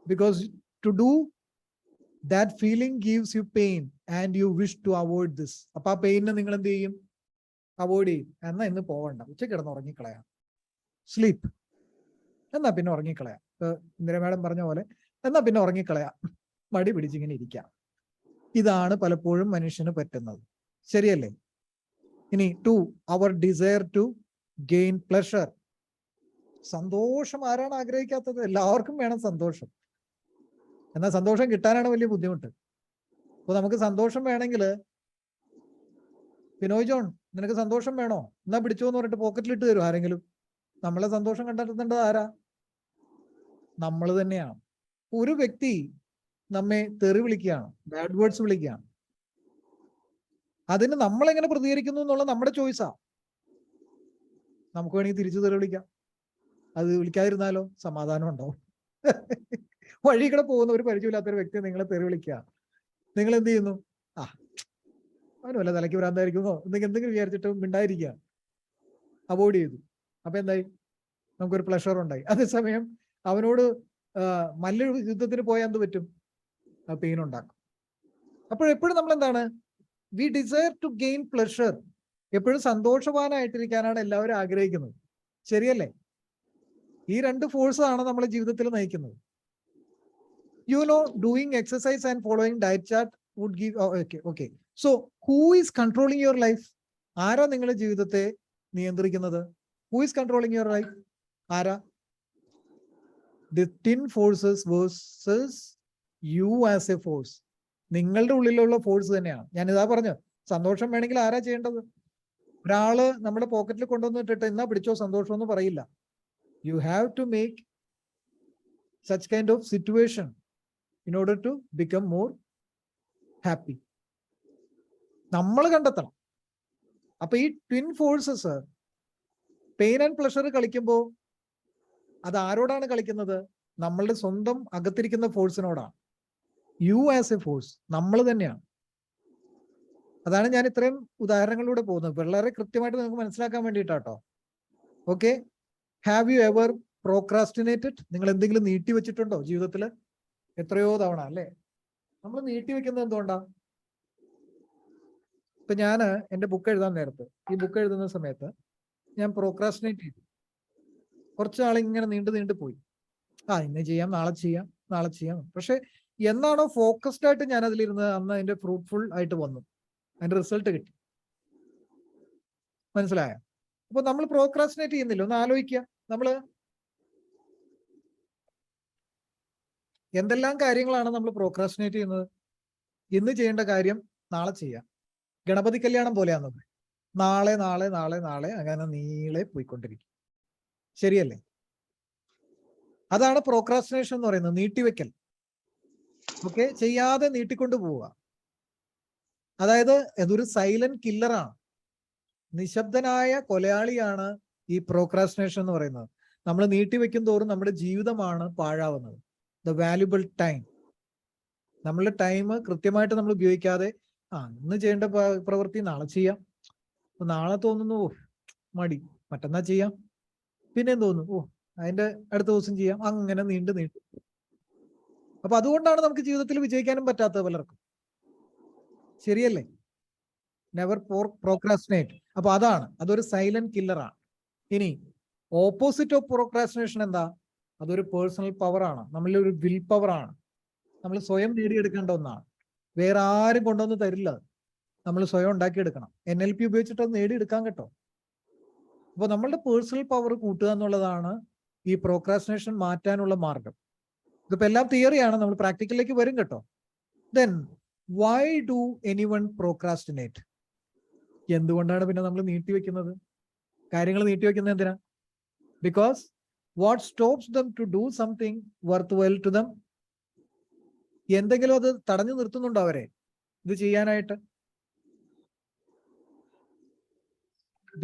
Because to do that feeling gives you pain and you wish to avoid this. അപ്പൊ ആ പെയിനെ നിങ്ങൾ എന്ത് ചെയ്യും? അവോയ്ഡ് ചെയ്യും. എന്നാ ഇന്ന് പോവണ്ട, ഉച്ചയ്ക്ക് കിടന്ന് ഉറങ്ങിക്കളയാം, സ്ലീപ്പ്. എന്നാ പിന്നെ ഉറങ്ങിക്കളയാം. ഇന്ദിര മാഡം പറഞ്ഞ പോലെ എന്നാ പിന്നെ ഉറങ്ങിക്കളയാം, മടി പിടിച്ചിങ്ങനെ ഇരിക്കാം. ഇതാണ് പലപ്പോഴും മനുഷ്യന് പറ്റുന്നത്. ശരിയല്ലേ? ഇനി 2, അവർ ഡിസയർ ടു ഗെയിൻ പ്ലഷർ. സന്തോഷം ആരാണ് ആഗ്രഹിക്കാത്തത്? എല്ലാവർക്കും വേണം സന്തോഷം. എന്നാൽ സന്തോഷം കിട്ടാനാണ് വലിയ ബുദ്ധിമുട്ട്. അപ്പൊ നമുക്ക് സന്തോഷം വേണമെങ്കിൽ, ബിനോയ് ജോൺ നിനക്ക് സന്തോഷം വേണോ? എന്നാ പിടിച്ചോ എന്ന് പറഞ്ഞിട്ട് പോക്കറ്റിലിട്ട് തരും ആരെങ്കിലും. നമ്മളെ സന്തോഷം കണ്ടെത്തേണ്ടത് ആരാ? നമ്മൾ തന്നെയാണ്. ഒരു വ്യക്തി നമ്മെ തെറി വിളിക്കുകയാണ്, ബാഡ് വേർഡ്സ് വിളിക്കുകയാണ്, അതിന് നമ്മൾ എങ്ങനെ പ്രതികരിക്കുന്നു എന്നുള്ള നമ്മുടെ ചോയ്സാ. നമുക്ക് വേണമെങ്കിൽ തിരിച്ചു തെറി വിളിക്കാം. അത് വിളിക്കാതിരുന്നാലോ സമാധാനം ഉണ്ടാവും. വഴി കൂടെ പോകുന്ന ഒരു പരിചയമില്ലാത്തൊരു വ്യക്തി നിങ്ങളെ തെറി വിളിക്കുക, നിങ്ങൾ എന്ത് ചെയ്യുന്നു? അവന് വല്ല തലയ്ക്ക് ഭ്രാന്തായിരിക്കുന്നോ എന്തെങ്കിലും വിചാരിച്ചിട്ട് മിണ്ടായിരിക്കുക, അവോയ്ഡ് ചെയ്തു. അപ്പൊ എന്തായി? നമുക്കൊരു പ്ലഷർ ഉണ്ടായി. അതേസമയം അവനോട് മല്ല യുദ്ധത്തിന് പോയാൽ എന്ത് പറ്റും? പെയിൻ ഉണ്ടാക്കും. അപ്പോഴെപ്പോഴും നമ്മൾ എന്താണ്? We desire to gain pleasure. എപ്പോഴും സന്തോഷവാനായിട്ടിരിക്കാനാണ് എല്ലാവരും ആഗ്രഹിക്കുന്നത്. ശരിയല്ലേ? ഈ 2 ഫോഴ്സാണ് നമ്മളെ ജീവിതത്തിൽ നയിക്കുന്നത്. You know, doing exercise and following diet chart would give. Okay. So who is controlling your life? ആരാ നിങ്ങളുടെ ജീവിതത്തെ നിയന്ത്രിക്കുന്നത്? Who is controlling your life? ആരാ? The twin forces versus you as a force. നിങ്ങളുടെ ഉള്ളിലുള്ള ഫോഴ്സ് തന്നെയാണ്. ഞാനിതാ പറഞ്ഞു, സന്തോഷം വേണമെങ്കിൽ ആരാ ചെയ്യേണ്ടത്? ഒരാള് നമ്മുടെ പോക്കറ്റിൽ കൊണ്ടുവന്നിട്ടിട്ട് എന്നാ പിടിച്ചോ സന്തോഷം എന്ന് പറയില്ല. You have to make such kind of situation in order to become more happy. നമ്മൾ കണ്ടെത്തണം. അപ്പൊ ഈ twin forces, pain and pleasure കളിക്കുമ്പോൾ അത് ആരോടാണ് കളിക്കുന്നത്? നമ്മളുടെ സ്വന്തം അകത്തിരിക്കുന്ന ഫോഴ്സിനോടാണ്. യു ആസ് എ ഫോഴ്സ്, നമ്മൾ തന്നെയാണ്. അതാണ് ഞാൻ ഇത്രയും ഉദാഹരണങ്ങളിലൂടെ പോകുന്നത്, വളരെ കൃത്യമായിട്ട് നിങ്ങൾക്ക് മനസ്സിലാക്കാൻ വേണ്ടിയിട്ടാട്ടോ. Okay. Have you ever procrastinated? നിങ്ങൾ എന്തെങ്കിലും നീട്ടി വെച്ചിട്ടുണ്ടോ ജീവിതത്തിൽ? എത്രയോ തവണ അല്ലേ? നമ്മൾ നീട്ടി വെക്കുന്നത് എന്തുകൊണ്ടാ? ഇപ്പൊ ഞാൻ എൻ്റെ ബുക്ക് എഴുതാൻ നേരത്ത്, ഈ ബുക്ക് എഴുതുന്ന സമയത്ത് ഞാൻ പ്രോക്രാസ്റ്റിനേറ്റ് ചെയ്തു. കുറച്ച് നാൾ ഇങ്ങനെ നീണ്ടു പോയി. ഇന്ന് ചെയ്യാം, നാളെ ചെയ്യാം. പക്ഷെ എന്നാണോ ഫോക്കസ്ഡ് ആയിട്ട് ഞാൻ അതിലിരുന്നത്, അന്ന് അതിന്റെ ഫ്രൂട്ട്ഫുൾ ആയിട്ട് വന്നു, അതിന്റെ റിസൾട്ട് കിട്ടി. മനസ്സിലായോ? അപ്പൊ നമ്മൾ പ്രോക്രാസ്റ്റിനേറ്റ് ചെയ്യുന്നില്ല. ഒന്ന് ആലോചിക്കുക, നമ്മള് എന്തെല്ലാം കാര്യങ്ങളാണ് നമ്മൾ പ്രോക്രാസ്റ്റിനേറ്റ് ചെയ്യുന്നത്? ഇന്ന് ചെയ്യേണ്ട കാര്യം നാളെ ചെയ്യാം. ഗണപതി കല്യാണം പോലെയാണത്. നാളെ അങ്ങനെ നീളെ പോയിക്കൊണ്ടിരിക്കും. ശരിയല്ലേ? അതാണ് പ്രോക്രാസ്റ്റിനേഷൻ എന്ന് പറയുന്നത്, നീട്ടിവെക്കൽ. ഓക്കെ, ചെയ്യാതെ നീട്ടിക്കൊണ്ടു പോവുക. അതായത് ഇതൊരു സൈലന്റ് കില്ലറാണ്, നിശബ്ദനായ കൊലയാളിയാണ് ഈ പ്രോക്രാസ്റ്റിനേഷൻ എന്ന് പറയുന്നത്. നമ്മൾ നീട്ടിവെക്കും തോറും നമ്മുടെ ജീവിതമാണ് പാഴാവുന്നത്. ദ വാല്യുബിൾ ടൈം, നമ്മളുടെ ടൈം കൃത്യമായിട്ട് നമ്മൾ ഉപയോഗിക്കാതെ ഇന്ന് ചെയ്യേണ്ട പ്രവൃത്തി നാളെ ചെയ്യാം, നാളെ തോന്നുന്നു മടി, മറ്റന്നാ ചെയ്യാം, പിന്നെ തോന്നുന്നു അതിന്റെ അടുത്ത ദിവസം ചെയ്യാം, അങ്ങനെ നീണ്ടു. അപ്പൊ അതുകൊണ്ടാണ് നമുക്ക് ജീവിതത്തിൽ വിജയിക്കാനും പറ്റാത്തത് പലർക്കും. ശരിയല്ലേ? Never procrastinate. അപ്പൊ അതൊരു സൈലന്റ് കില്ലറാണ്. ഇനി ഓപ്പോസിറ്റ് ഓഫ് പ്രോക്രാസ്റ്റിനേഷൻ എന്താ? അതൊരു പേഴ്സണൽ പവർ ആണ്, നമ്മളൊരു വിൽ പവർ ആണ്. നമ്മൾ സ്വയം നേടിയെടുക്കേണ്ട ഒന്നാണ്, വേറെ ആരും കൊണ്ടുവന്ന് തരില്ല. നമ്മൾ സ്വയം ഉണ്ടാക്കിയെടുക്കണം. NLP ഉപയോഗിച്ചിട്ട് അത് നേടിയെടുക്കാൻ കേട്ടോ. അപ്പോൾ നമ്മളുടെ പേഴ്സണൽ പവർ കൂട്ടുക എന്നുള്ളതാണ് ഈ പ്രോക്രാസ്റ്റിനേഷൻ മാറ്റാനുള്ള മാർഗം. ഇതിപ്പോ എല്ലാം തിയറിയാണ്, നമ്മൾ പ്രാക്ടിക്കലിലേക്ക് വരും കേട്ടോ. Then why do anyone procrastinate? എന്തുകൊണ്ടാണ് പിന്നെ നമ്മൾ നീട്ടിവെക്കുന്നത്? കാര്യങ്ങൾ നീട്ടിവെക്കുന്നത് എന്തിനാ? Because what stops them to do something worth well to them? എന്തെങ്കിലും അത് തടഞ്ഞു നിർത്തുന്നുണ്ടോ അവരെ ഇത് ചെയ്യാനായിട്ട്?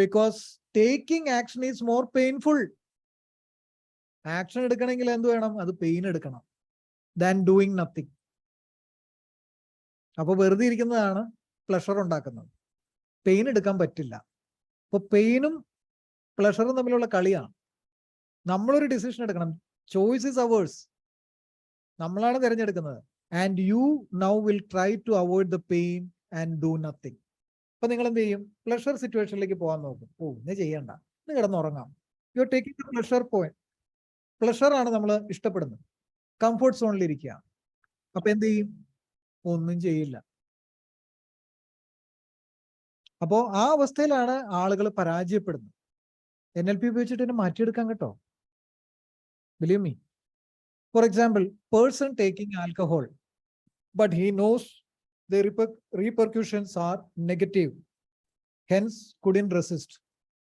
Because taking action is more painful. Action എടുക്കണമെങ്കിൽ എന്ത് വേണം? അത് പെയിൻ എടുക്കണം ദാൻ ഡൂയിങ് നത്തിങ്. അപ്പൊ വെറുതെ ഇരിക്കുന്നതാണ് പ്ലഷർ ഉണ്ടാക്കുന്നത്. പെയിൻ എടുക്കാൻ പറ്റില്ല. അപ്പൊ പെയിനും പ്ലഷറും തമ്മിലുള്ള കളിയാണ്. നമ്മളൊരു ഡിസിഷൻ എടുക്കണം. Choice is ours. നമ്മളാണ് തിരഞ്ഞെടുക്കുന്നത്. And you now will try to avoid the pain and do nothing. അപ്പൊ നിങ്ങൾ എന്ത് ചെയ്യും? പ്ലഷർ സിറ്റുവേഷനിലേക്ക് പോകാൻ നോക്കും. ഇന്ന് ചെയ്യണ്ട, ഇന്ന് കിടന്നുറങ്ങാം. You are taking the pleasure point. Pleasure ആണ് നമ്മൾ ഇഷ്ടപ്പെടുന്നത്. കംഫർട്ട് സോണിൽ ഇരിക്കുക. അപ്പൊ എന്ത് ചെയ്യും? ഒന്നും ചെയ്യില്ല. അപ്പോ ആ അവസ്ഥയിലാണ് ആളുകൾ പരാജയപ്പെടുന്നത്. NLP ഉപയോഗിച്ചിട്ട് തന്നെ മാറ്റിയെടുക്കാൻ കേട്ടോ. Believe me. For example, person taking alcohol but he knows the repercussions are negative, hence couldn't resist,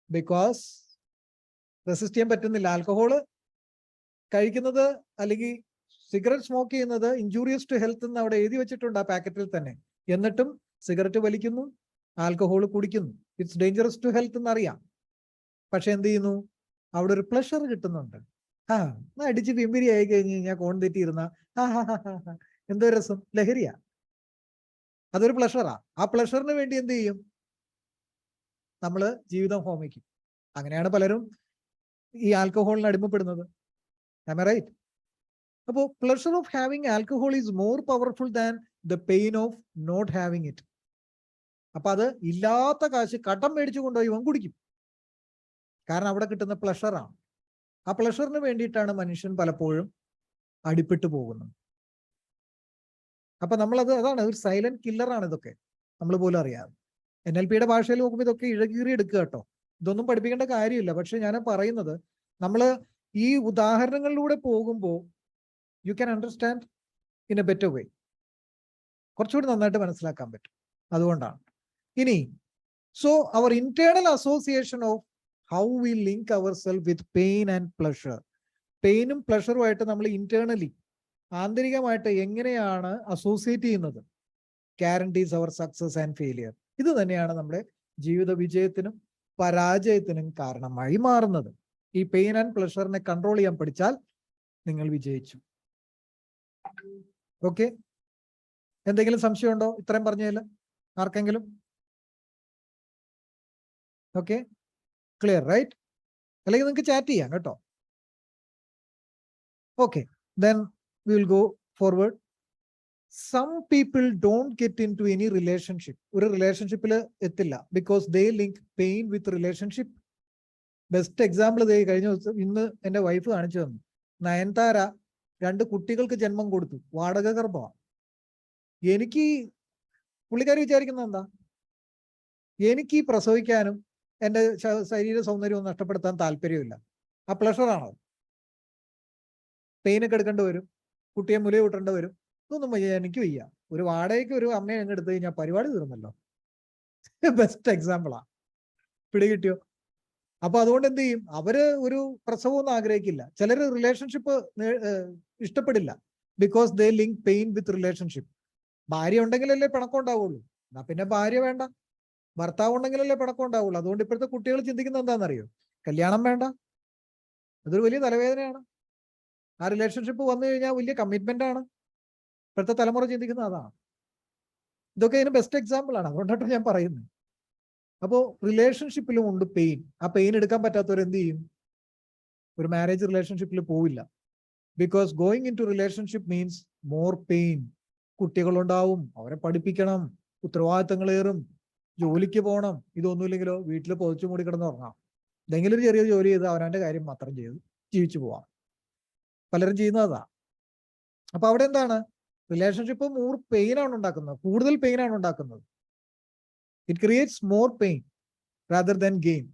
because resist ചെയ്യാൻ പറ്റുന്നില്ല. ആൽക്കഹോള് കഴിക്കുന്നത് അല്ലെങ്കിൽ സിഗരറ്റ് സ്മോക്ക് ചെയ്യുന്നത് ഇഞ്ചൂറിയസ് ടു ഹെൽത്ത് എന്ന് അവിടെ എഴുതി വെച്ചിട്ടുണ്ട് ആ പാക്കറ്റിൽ തന്നെ. എന്നിട്ടും സിഗരറ്റ് വലിക്കുന്നു, ആൽക്കഹോൾ കുടിക്കുന്നു. ഇറ്റ്സ് ഡേഞ്ചറസ് ടു ഹെൽത്ത് എന്നറിയാം. പക്ഷെ എന്ത് ചെയ്യുന്നു? അവിടെ ഒരു പ്ലഷർ കിട്ടുന്നുണ്ട്. അടിച്ച് പിമ്പിരി ആയി കഴിഞ്ഞ് കഴിഞ്ഞാൽ കോൺ തെറ്റിയിരുന്ന എന്തോ രസം, ലഹരിയാ. അതൊരു പ്ലഷറാ. ആ പ്ലഷറിന് വേണ്ടി എന്ത് ചെയ്യും? നമ്മൾ ജീവിതം ഹോമിക്കും. അങ്ങനെയാണ് പലരും ഈ ആൽക്കഹോളിന് അടിമപ്പെടുന്നത്. Am I right? അപ്പോ pleasure of having alcohol is more powerful than the pain of not having it. അപ്പൊ അത് ഇല്ലാത്ത കാശ് കടം മേടിച്ചു കൊണ്ടുപോയി ഇവൻ കുടിക്കും. കാരണം അവിടെ കിട്ടുന്ന പ്ലഷറാണ്. ആ പ്ലഷറിന് വേണ്ടിയിട്ടാണ് മനുഷ്യൻ പലപ്പോഴും അടിപ്പെട്ടു പോകുന്നത്. അപ്പൊ നമ്മളത് അതാണ് ഒരു സൈലന്റ് കില്ലറാണ് ഇതൊക്കെ, നമ്മൾ പോലും അറിയാതെ. NLPയുടെ ഭാഷയിൽ നോക്കുമ്പോൾ ഇതൊക്കെ ഇഴകീറി എടുക്കുക കേട്ടോ. ഇതൊന്നും പഠിപ്പിക്കേണ്ട കാര്യമില്ല. പക്ഷെ ഞാൻ പറയുന്നത്, നമ്മൾ ഈ ഉദാഹരണങ്ങളിലൂടെ പോകുമ്പോൾ you can understand in a better way. കുറച്ചുകൂടി നന്നായിട്ട് മനസ്സിലാക്കാൻ പറ്റും. അതുകൊണ്ടാണ്. ഇനി so our internal association of how we link ourself with pain and pleasure. പെയിനും പ്ലഷറുമായിട്ട് നമ്മൾ ഇന്റേണലി ആന്തരികമായിട്ട് എങ്ങനെയാണ് അസോസിയേറ്റ് ചെയ്യുന്നത്? Guarantees our success and failure. ഇത് തന്നെയാണ് നമ്മുടെ ജീവിത വിജയത്തിനും പരാജയത്തിനും കാരണമായി മാറുന്നത്. ഈ പെയിൻ ആൻഡ് പ്ലഷറിനെ കൺട്രോൾ ചെയ്യാൻ പഠിച്ചാൽ നിങ്ങൾ വിജയിച്ചു. ഓക്കെ, എന്തെങ്കിലും സംശയമുണ്ടോ ഇത്രയും പറഞ്ഞതിൽ ആർക്കെങ്കിലും? Okay, clear right? അല്ലെങ്കിൽ നിങ്ങൾക്ക് ചാറ്റ് ചെയ്യാം കേട്ടോ. Okay, then we will go forward. Some people don't get into any relationship. ഒരു റിലേഷൻഷിപ്പിൽ എത്തില്ല because they link pain with relationship. Best example കഴിഞ്ഞ ദിവസം ഇന്ന് എൻ്റെ വൈഫ് കാണിച്ചു തന്നു. നയൻതാര 2 കുട്ടികൾക്ക് ജന്മം കൊടുത്തു, വാടക ഗർഭമാണ്. എനിക്ക് പുള്ളിക്കാരി വിചാരിക്കുന്നത് എന്താ? എനിക്ക് പ്രസവിക്കാനും എൻ്റെ ശരീര സൗന്ദര്യവും നഷ്ടപ്പെടുത്താൻ താല്പര്യമില്ല. ആ പ്ലഷറാണോ? പെയിനൊക്കെ എടുക്കേണ്ടി വരും, കുട്ടിയെ മുലയെ കൂട്ടേണ്ടി വരും. ഇതൊന്നും വയ്യ, എനിക്ക് വയ്യ. ഒരു വാടകയ്ക്ക് ഒരു അമ്മയെ അങ്ങ് എടുത്തു കഴിഞ്ഞാൽ പരിപാടി തീർന്നല്ലോ. ബെസ്റ്റ് എക്സാമ്പിളാ. പിടികിട്ടിയോ? അപ്പൊ അതുകൊണ്ട് എന്ത് ചെയ്യും? അവര് ഒരു പ്രസവമൊന്നും ആഗ്രഹിക്കില്ല. ചിലര് റിലേഷൻഷിപ്പ് ഇഷ്ടപ്പെടില്ല because they link pain with relationship. ഭാര്യ ഉണ്ടെങ്കിലല്ലേ പിണക്കം ഉണ്ടാവുള്ളൂ. എന്നാ പിന്നെ ഭാര്യ വേണ്ട, ഭർത്താവ് ഉണ്ടെങ്കിലല്ലേ പിണക്കം ഉണ്ടാവുള്ളൂ. അതുകൊണ്ട് ഇപ്പോഴത്തെ കുട്ടികൾ ചിന്തിക്കുന്നത് എന്താണെന്നറിയോ? കല്യാണം വേണ്ട. അതൊരു വലിയ തലവേദനയാണ്. ആ റിലേഷൻഷിപ്പ് വന്നു കഴിഞ്ഞാൽ വലിയ കമ്മിറ്റ്മെന്റ് ആണ്. ഇപ്പോഴത്തെ തലമുറ ചിന്തിക്കുന്നത് അതാണ്. ഇതൊക്കെ ഇതിന് ബെസ്റ്റ് എക്സാമ്പിൾ ആണ്. അതുകൊണ്ടാണ് ഞാൻ പറയുന്നത്. അപ്പോൾ റിലേഷൻഷിപ്പിലും ഉണ്ട് പെയിൻ. ആ പെയിൻ എടുക്കാൻ പറ്റാത്തവർ എന്ത് ചെയ്യും? ഒരു മാരേജ് റിലേഷൻഷിപ്പിൽ പോവില്ല. Because going into relationship means more pain. കുട്ടികളുണ്ടാവും, അവരെ പഠിപ്പിക്കണം, ഉത്തരവാദിത്തങ്ങൾ ഏറും, ജോലിക്ക് പോകണം. ഇതൊന്നുമില്ലെങ്കിലോ വീട്ടിൽ പൊതിച്ചു മൂടി കിടന്ന് ഉറങ്ങാം. എന്തെങ്കിലും ഒരു ചെറിയ ജോലി ചെയ്ത് അവനവൻ്റെ കാര്യം മാത്രം ചെയ്ത് ജീവിച്ചു പോവാം. പലരും ചെയ്യുന്നതാ. അപ്പൊ അവിടെ എന്താണ്? റിലേഷൻഷിപ്പ് മോർ പെയിൻ ആണ് ഉണ്ടാക്കുന്നത്, കൂടുതൽ പെയിൻ ആണ് ഉണ്ടാക്കുന്നത്. It creates more pain rather than gain.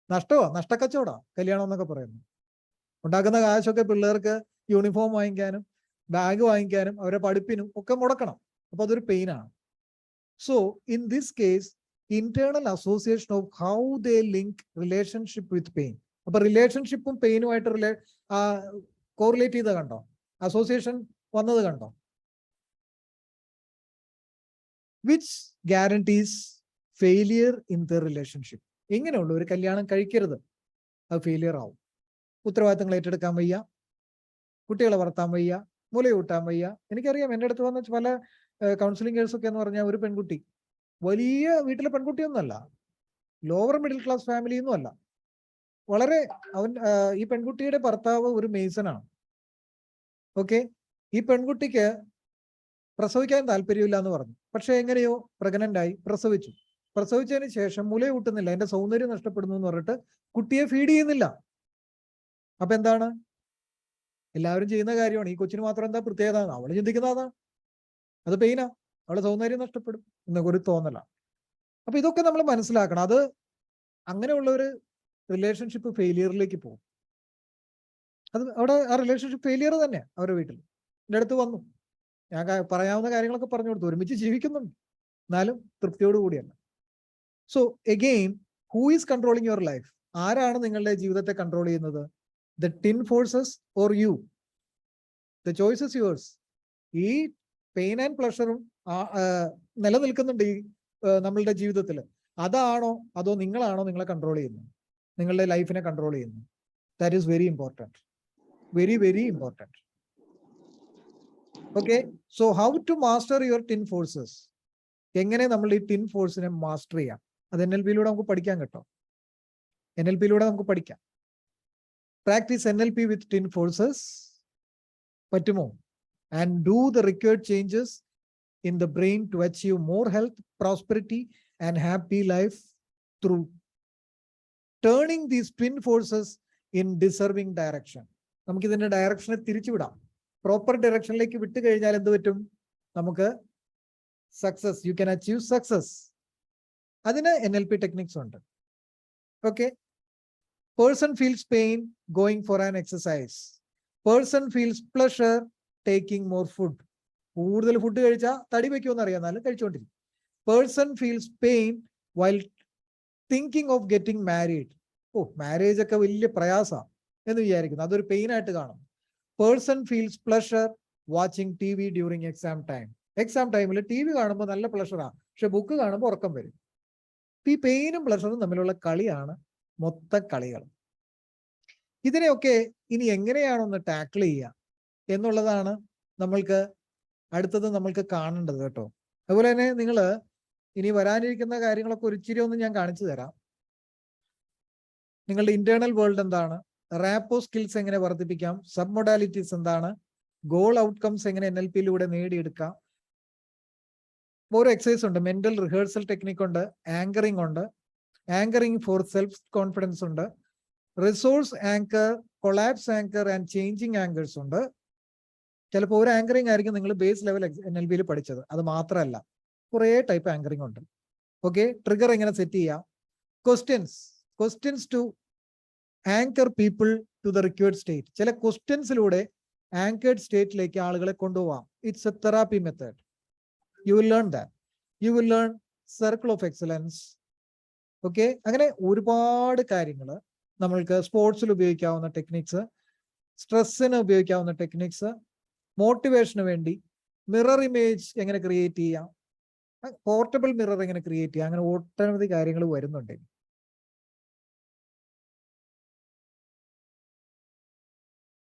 നഷ്ടക്കച്ചവടാ കല്യാണം എന്നൊക്കെ പറയുന്നു. ഉണ്ടാക്കുന്ന കാശൊക്കെ പിള്ളേർക്ക് യൂണിഫോം വാങ്ങിക്കാനും ബാഗ് വാങ്ങിക്കാനും അവരെ പഠിപ്പിനും ഒക്കെ മുടക്കണം. അപ്പൊ അതൊരു പെയിനാണ്. So in this case internal association of how they link relationship with pain. അപ്പൊ റിലേഷൻഷിപ്പും പെയിനുമായിട്ട് കോറിലേറ്റ് ചെയ്ത് കണ്ടോ? അസോസിയേഷൻ വന്നത് കണ്ടോ? Which guarantees failure in the relationship. ഇങ്ങനെയുള്ള ഒരു കല്യാണം കഴിക്കരുത്, അത് ഫെയിലിയർ ആവും. ഉത്തരവാദിത്തങ്ങൾ ഏറ്റെടുക്കാൻ വയ്യ, കുട്ടികളെ വളർത്താൻ വയ്യ, മുലയൂട്ടാൻ വയ്യ. എനിക്കറിയാം, എൻ്റെ അടുത്ത് വന്ന പല കൗൺസിലിംഗ് കേസൊക്കെ എന്ന് പറഞ്ഞാൽ ഒരു പെൺകുട്ടി വലിയ വീട്ടിലെ പെൺകുട്ടിയൊന്നുമല്ല, ലോവർ മിഡിൽ ക്ലാസ് ഫാമിലിയൊന്നും അല്ല. വളരെ ഈ പെൺകുട്ടിയുടെ ഭർത്താവ് ഒരു മേസനാണ്. ഓക്കെ, ഈ പെൺകുട്ടിക്ക് പ്രസവിക്കാൻ താല്പര്യമില്ല എന്ന് പറഞ്ഞു. പക്ഷെ എങ്ങനെയോ പ്രഗ്നന്റ് ആയി, പ്രസവിച്ചതിന് ശേഷം മുലയൂട്ടുന്നില്ല, എന്റെ സൗന്ദര്യം നഷ്ടപ്പെടുന്നു എന്ന് പറഞ്ഞിട്ട് കുട്ടിയെ ഫീഡ് ചെയ്യുന്നില്ല. അപ്പൊ എന്താണ്? എല്ലാവരും ചെയ്യുന്ന കാര്യമാണ്. ഈ കൊച്ചിന് മാത്രം എന്താ പ്രത്യേകത? അവള് ചിന്തിക്കുന്ന അതാണ്. അത് പെയിനാ, അവളെ സൗന്ദര്യം നഷ്ടപ്പെടും എന്നൊക്കെ ഒരു തോന്നലാണ്. അപ്പൊ ഇതൊക്കെ നമ്മൾ മനസ്സിലാക്കണം. അത് അങ്ങനെയുള്ള ഒരു റിലേഷൻഷിപ്പ് ഫെയിലിയറിലേക്ക് പോകും. അത് അവിടെ ആ റിലേഷൻഷിപ്പ് ഫെയിലിയർ തന്നെ. അവരുടെ വീട്ടിൽ എൻ്റെ അടുത്ത് വന്നു, ഞാൻ പറയാവുന്ന കാര്യങ്ങളൊക്കെ പറഞ്ഞു കൊടുത്തു. ഒരുമിച്ച് ജീവിക്കുന്നുണ്ട്, എന്നാലും തൃപ്തിയോട് കൂടിയല്ല. So again, who is controlling your life? ആരാണ് നിങ്ങളുടെ ജീവിതത്തെ കൺട്രോൾ ചെയ്യുന്നത്? The twin forces or you? The choice is yours. ഈ പെയിൻ ആൻഡ് പ്ലഷറും നിലനിൽക്കുന്നുണ്ട് ഈ നമ്മളുടെ ജീവിതത്തിൽ. അതാണോ അതോ നിങ്ങളാണോ നിങ്ങളെ കൺട്രോൾ ചെയ്യുന്നത്, നിങ്ങളുടെ ലൈഫിനെ കൺട്രോൾ ചെയ്യുന്നത്? That is very important, very very important. Okay, so how to master your twin forces? എങ്ങനെ നമ്മൾ ഈ ടിൻ ഫോഴ്സിനെ മാസ്റ്റർ ചെയ്യാം? അത് NLP-യിലൂടെ നമുക്ക് പഠിക്കാം കേട്ടോ. NLP-യിലൂടെ നമുക്ക് പഠിക്കാം. പ്രാക്ടീസ് NLP വിത്ത് ടിൻ ഫോഴ്സസ്. പറ്റുമോ? And do the required changes in the brain to achieve more health, prosperity and happy life through turning these twin forces in deserving direction. നമുക്ക് ഇതിന്റെ ഡയറക്ഷനെ തിരിച്ചുവിടാം. പ്രോപ്പർ ഡയറക്ഷനിലേക്ക് വിട്ടു കഴിഞ്ഞാൽ എന്ത് പറ്റും? നമുക്ക് success, you can achieve success. അതിന് NLP ടെക്നിക്സ് ഉണ്ട്. Okay, person feels pain going for an exercise. Person feels pleasure taking more food. കൂടുതൽ ഫുഡ് കഴിച്ചാൽ തടി വെക്കുമെന്ന് അറിയാന്നാലും കഴിച്ചുകൊണ്ടിരിക്കും. Person feels pain while thinking of getting married. Marriage ഒക്കെ വലിയ പ്രയാസമാണ് എന്ന് വിചാരിക്കുന്നു, അതൊരു പെയിൻ ആയിട്ട് കാണും. Person feels pleasure watching TV during exam time. Exam ടൈമിൽ TV കാണുമ്പോൾ നല്ല പ്ലഷറാണ്, പക്ഷെ ബുക്ക് കാണുമ്പോൾ ഉറക്കം വരും. ഈ പെയിനും പ്ലഷറും തമ്മിലുള്ള കളിയാണ് മൊത്തം കളികൾ. ഇതിനെയൊക്കെ ഇനി എങ്ങനെയാണൊന്ന് ടാക്കിൾ ചെയ്യുക എന്നുള്ളതാണ് നമ്മൾക്ക് കാണേണ്ടത് കേട്ടോ. അതുപോലെ തന്നെ നിങ്ങൾ ഇനി വരാനിരിക്കുന്ന കാര്യങ്ങളൊക്കെ ഒരിച്ചിരി ഒന്ന് ഞാൻ കാണിച്ചു തരാം. നിങ്ങളുടെ ഇന്റേണൽ വേൾഡ് എന്താണ്, റാപ്പോ സ്കിൽസ് എങ്ങനെ വർദ്ധിപ്പിക്കാം, സബ് മൊഡാലിറ്റീസ് എന്താണ്, ഗോൾ ഔട്ട്കംസ് എങ്ങനെ NLP-യിലൂടെ നേടിയെടുക്കാം. ഓരോ എക്സസൈസ് ഉണ്ട്. മെന്റൽ റിഹേഴ്സൽ ടെക്നിക് ഉണ്ട്, ആങ്കറിംഗ് ഉണ്ട്, ആങ്കറിംഗ് ഫോർ സെൽഫ് കോൺഫിഡൻസ് ഉണ്ട്, resource anchor, collapse anchor and changing anchors ഉണ്ട്. ചിലപ്പോൾ ഒരു ആങ്കറിംഗ് ആയിരിക്കും നിങ്ങൾ ബേസ് ലെവൽ NLP-യിൽ പഠിച്ചത്, അത് മാത്രമല്ല കുറേ ടൈപ്പ് ആങ്കറിംഗ് ഉണ്ട്. ഓക്കെ, ട്രിഗർ എങ്ങനെ സെറ്റ് ചെയ്യാം, questions to anchor people to the required state. ചില ക്വസ്റ്റ്യൻസിലൂടെ ആങ്കേർഡ് സ്റ്റേറ്റിലേക്ക് ആളുകളെ കൊണ്ടുപോകാം. It's a therapy method. You will learn that. You will learn circle of excellence. Okay, അങ്ങനെ ഒരുപാട് കാര്യങ്ങൾ നമ്മൾക്ക് സ്പോർട്സിൽ ഉപയോഗിക്കാവുന്ന ടെക്നിക്സ്, സ്ട്രെസ്സിന് ഉപയോഗിക്കാവുന്ന ടെക്നിക്സ്, മോട്ടിവേഷന് വേണ്ടി മിറർ ഇമേജ് എങ്ങനെ ക്രിയേറ്റ് ചെയ്യാം, പോർട്ടബിൾ മിറർ എങ്ങനെ ക്രിയേറ്റ് ചെയ്യാം, അങ്ങനെ ഒട്ടനവധി കാര്യങ്ങൾ വരുന്നുണ്ട്.